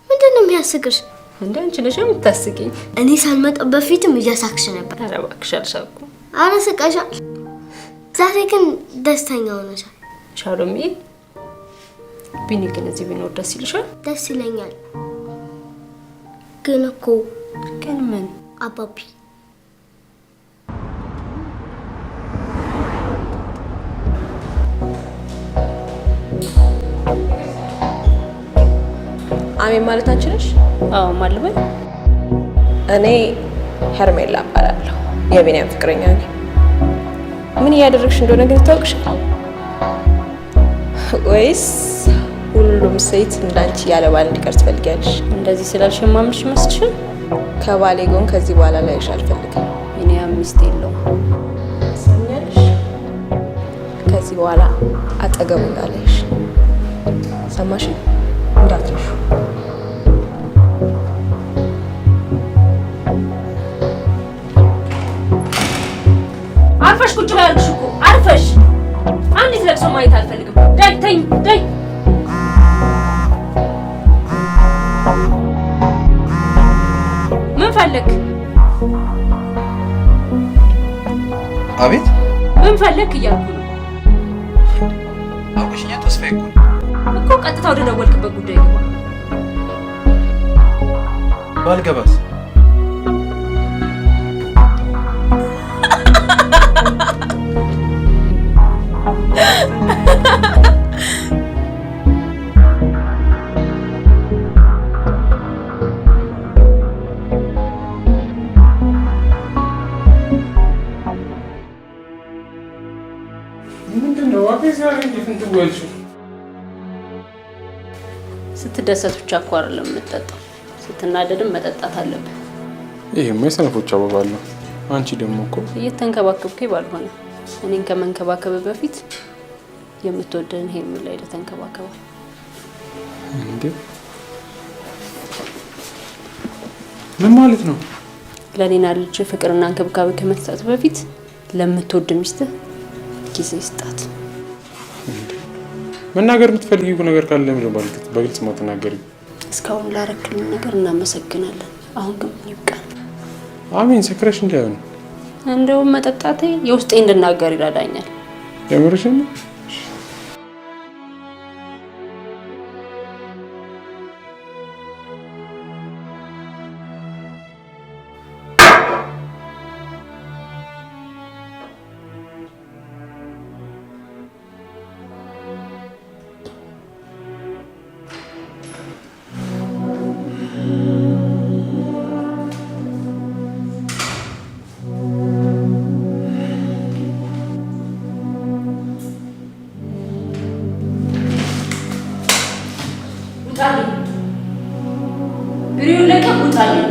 ምንድነው የሚያስቅሽ? እንዴ አንቺ ነሽ የምታስቂኝ። እኔ ሳልመጣ በፊትም እያሳቅሽ ነበር። ኧረ እባክሽ አልሳቅኩም። ኧረ ስቀሻል። ዛሬ ግን ደስተኛ ሆነሻል። ሻሎሜ ቢኒ ግን እዚህ ቢኖር ደስ ይልሻል? ደስ ይለኛል። ግን እኮ ግን ምን አባቢ አሜን ማለት አንቺ ነሽ? አዎ ማልበል። እኔ ሄርሜላ እባላለሁ። የቢኒያም ፍቅረኛ ነኝ። ምን እያደረግሽ እንደሆነ ግን ታውቅሻል ወይስ ሁሉም ሴት እንዳንቺ ያለ ባል እንዲቀር ትፈልጊያለሽ? እንደዚህ ስላልሽ የማምንሽ መስልሻል? ከባሌ ጎን ከዚህ በኋላ ላይሽ አልፈልግም። ቢኒያም ሚስት የለውም። ሰምኛለሽ? ከዚህ በኋላ አጠገቡ እንዳለሽ ሰማሽ? እንዳትረሹ። አርፈሽ ቁጭ በይ አልኩሽ እኮ አርፈሽ። አንዲት ለቅሶ ማየት አልፈልግም። ዳይ ተኝ ዳይ። ምን ፈለክ? አቤት ምን ፈለክ እያልኩ ነው አውቅሽኛ። ተስፋዬ እኮ ቀጥታ ወደ ደወልክበት ጉዳይ ገባ። ባልገባስ? ምንድነው አቤት ዛሬ እንዴት እንትወልሽ? ስትደሰት ብቻ እኮ አይደለም የምትጠጣው፣ ስትናደድም መጠጣት አለብህ። ይሄማ የሰነፎች አባባል ነው። አንቺ ደግሞ እኮ እየተንከባከብከኝ ባልሆነ እኔን ከመንከባከብ በፊት የምትወደን ሄርሜላ ላይ ተንከባከባ። እንዴ ምን ማለት ነው? ለኔና ልጅ ፍቅርና እንክብካቤ ከመስጠት በፊት ለምትወድ ሚስትህ ጊዜ ስጣት። መናገር የምትፈልጊው ነገር ካለ ለምን በግልጽ ማትናገሪ? እስካሁን ላረክልኝ ነገር እናመሰግናለን። አሁን ግን ይብቃል። አሜን። ሰክረሽ እንዳይሆን እንደውም መጠጣቴ የውስጤ እንድናገር ይረዳኛል። የምርሽን ነው? ብሪውን ለቀቅ ውጣልኝ።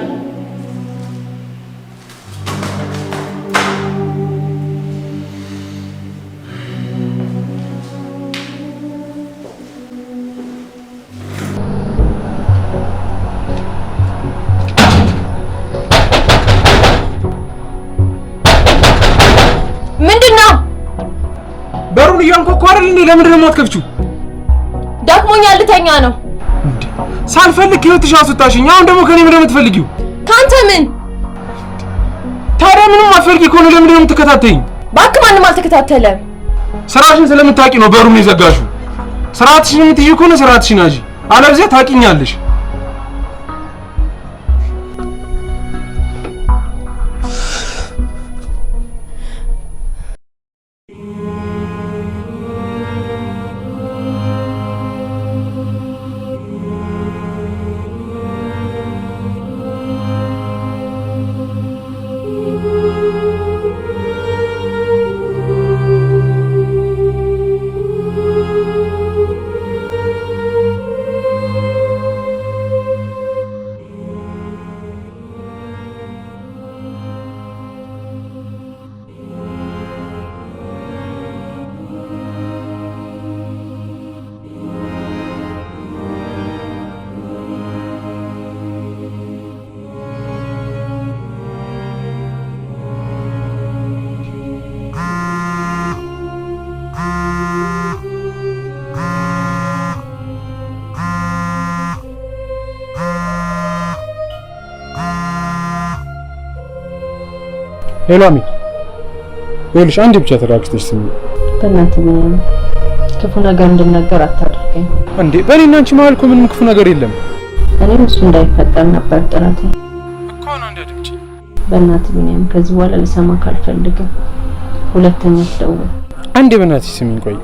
ምንድነው? በሩን እያንኳኳ አይደል እንዴ? ለምንድን ነው የማትከፍቺው? ደክሞኛል፣ ልተኛ ነው። ሳልፈልግ ከህይወትሽ አስወጣሽኝ። አሁን ደግሞ ከኔ ምንድን ነው የምትፈልጊው? ካንተ ምን? ታዲያ ምንም አትፈልጊ ከሆነ ለምንድን ነው የምትከታተይኝ? እባክህ ማንም አልተከታተለም። ስራሽን ስለምታውቂ ነው በሩን የዘጋሽው። ስርዓትሽን የምትይዥ ከሆነ ስርዓትሽን ያዢ፣ አለበለዚያ ታውቂኛለሽ። ሄሎ አሚ፣ ይኸውልሽ አንዴ ብቻ ተረጋግተሽ ስሚ። በእናትህ ምን ክፉ ነገር እንድናገር አታድርገኝ። እንዴ በእኔና አንቺ መሀል እኮ ምንም ክፉ ነገር የለም። እኔም እሱ እንዳይፈጠር ነበር ጥረቴ እኮ ነው። አንዴ አድምጪ። በእናትህ ምን ከዚህ በኋላ ልሰማ ካልፈልግም ሁለተኛ ትደውል። አንዴ በእናትሽ ስሚኝ። ቆይ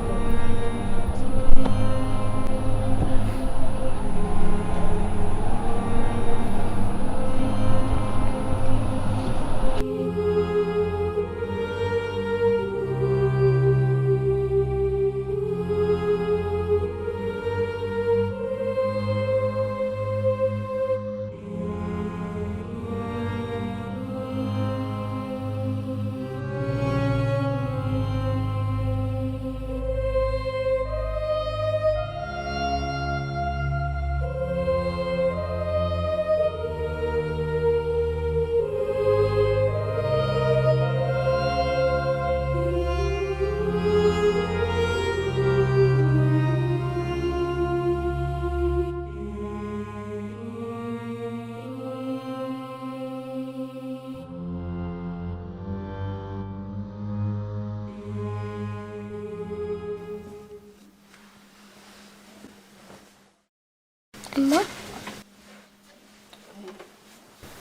እማ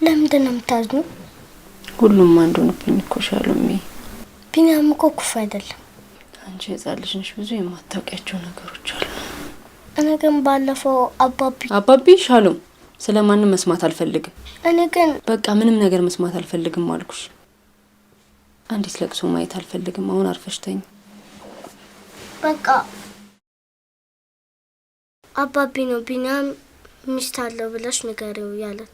ለምንድን ነው የምታዝኑ? ሁሉም አንዱ ነው እኮ ሻሎሚ። ቢኒያም እኮ ክፉ አይደለም። አንቺ ህፃን ልጅ ነሽ፣ ብዙ የማታውቂያቸው ነገሮች አሉ። እኔ ግን ባለፈው አባቢ ሻሎም ስለማንም መስማት አልፈልግም። እኔ ግን በቃ ምንም ነገር መስማት አልፈልግም አልኩሽ። አንዲት ለቅሶ ማየት አልፈልግም። አሁን አርፈሽ ተኝ። በቃ አባቢ ነው ቢኒያም ሚስት አለው ብለሽ ንገሪው ያለን።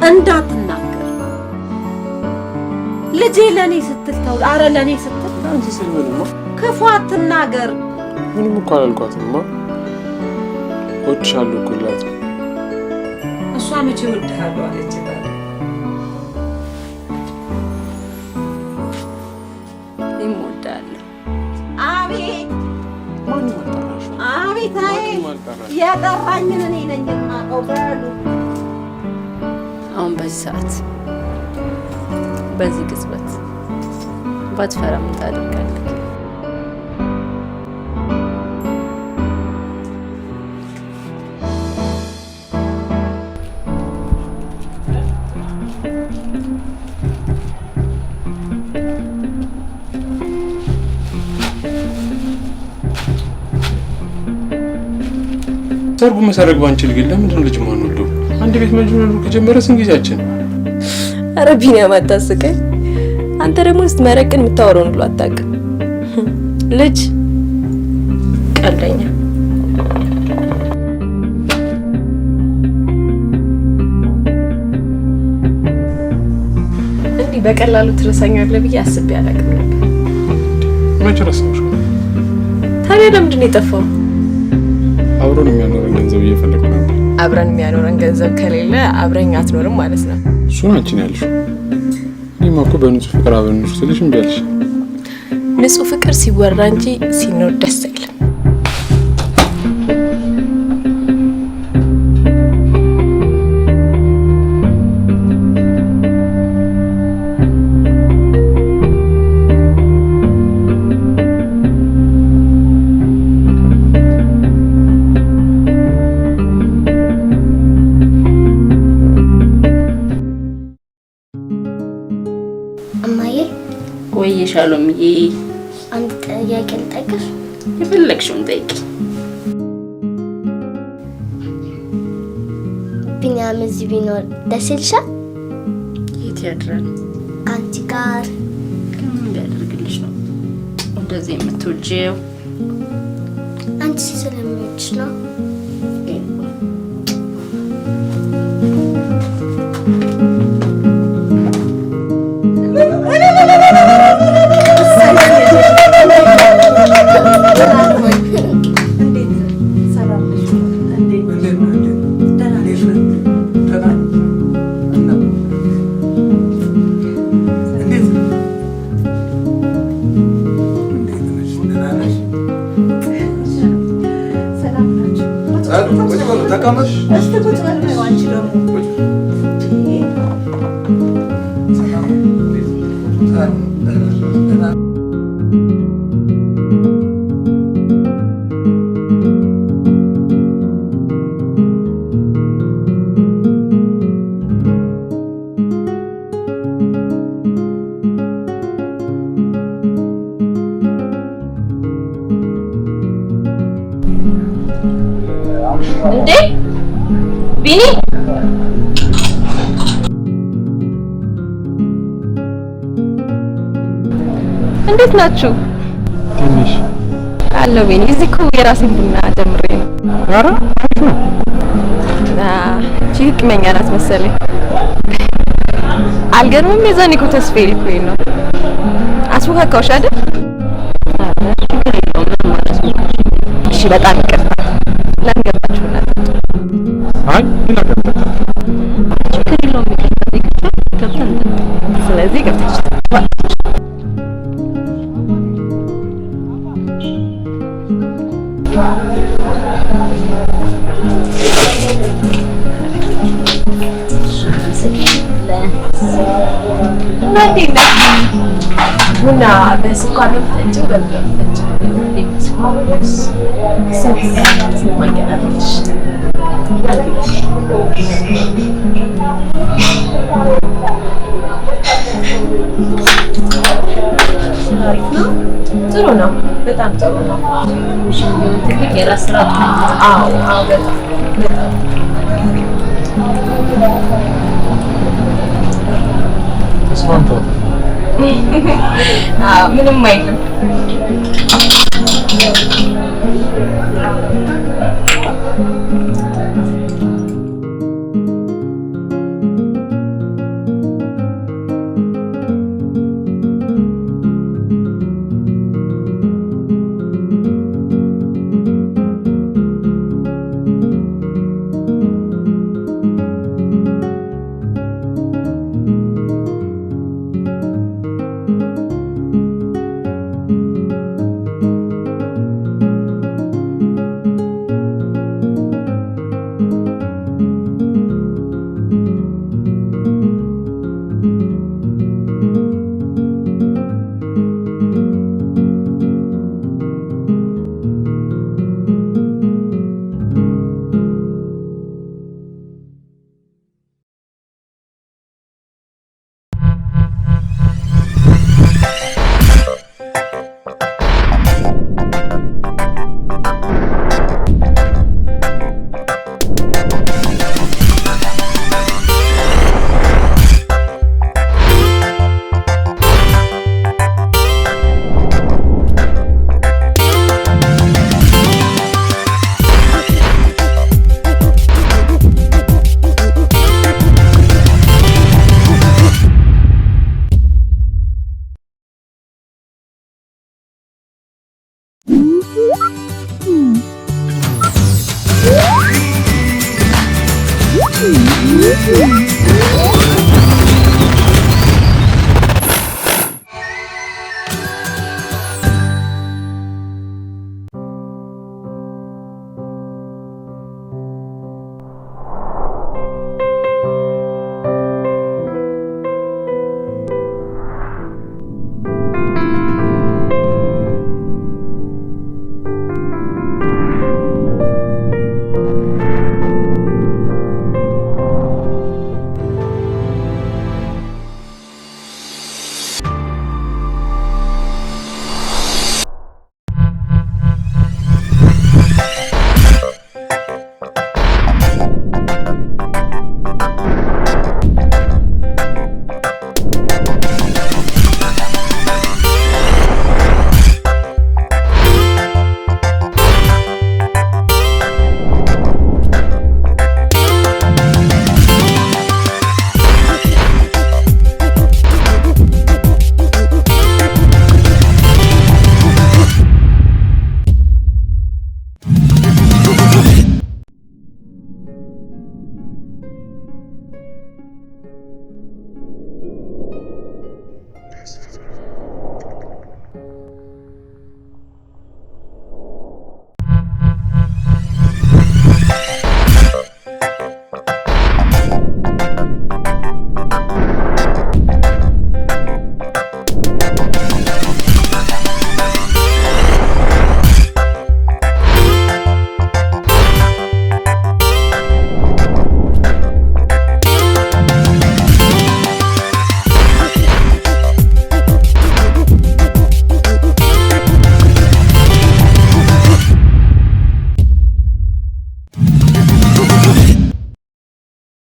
እንዳትናገር ልጄ ለኔ ስትል ተው። አረ ለኔ ስትል አንቺ ስለምንማ ክፉ አትናገር። ምንም እኮ አላልኳትማ። እወድሻለሁ እኮ እላት። እሷ መቼ እወድሃለሁ አለች? እወድሃለሁ። አቤት አቤት። አይ የጠራኝን እኔ ነኝ የማውቀው። በሉ አሁን በዚህ ሰዓት በዚህ ቅጽበት ባትፈራ ምን ታደርጋለህ? ሰርጉ መሰረግ ባንችል ግን ለምንድን ነው ልጅ ማን ወልዶ አንድ ቤት መጅኑን ከጀመረ ስንት ጊዜያችን? ኧረ ቢኒያም አታስቀኝ። አንተ ደግሞ ስትመረቅን የምታወራውን ሁሉ አታውቅም። ልጅ ቀልደኛ። እንዲህ በቀላሉ ትረሳኛለህ ብዬ አስቤ አላውቅም ነበር። መቼ ረሳሁሽ? ታዲያ ለምንድን ነው የጠፋው? አብሮን የሚያኖረን ገንዘብ እየፈለጉ ነበር። አብረን የሚያኖረን ገንዘብ ከሌለ አብረኝ አትኖርም ማለት ነው። እሱን አንቺ ነው ያልሽው። እኔማ እኮ በንጹህ ፍቅር አብረን እንኑር ስልሽ እምቢ አልሽ። ንጹህ ፍቅር ሲወራ እንጂ ሲኖር ደስ አይልም። ወይ ሻሎምዬ፣ አንድ ጥያቄ ልጠይቅሽ? የፈለግሽውን ጠይቂ። ቢኒያም እዚህ ቢኖር ደስ ይልሻል? ያድራል? ከአንቺ ጋር። ምን ቢያደርግልሽ ነው እንደዚህ የምትወጂው? አንቺ ስለምወድሽ ነው። እንዴ ቢኒ እንዴት ናችሁ? ትንሽ አለው ቢኒ እዚህ እኮ የራሴን ቡና ጀምሬ ነው። ኧረ እቺ ህክመኛ ናት መሰለኝ። አልገርምም። የዛኔ እኮ ተስፋዬ ልኮኝ ነው። አስወካካውሽ አይደል? እሺ በጣም ይቅርታ። ለምን ገባችሁ እናንተ? አይ ምን አገባኝ? ችግር የለውም። ገብተን ስለዚህ ገብተሽ ቡና በስኳር ነው የምትጠጪው? ጥሩ ነው። በጣም ጥሩ ነው። ትልቅ የራስ ስራ ነው። አዎ አዎ በጣም ተስማምቷል። ምንም አይልም።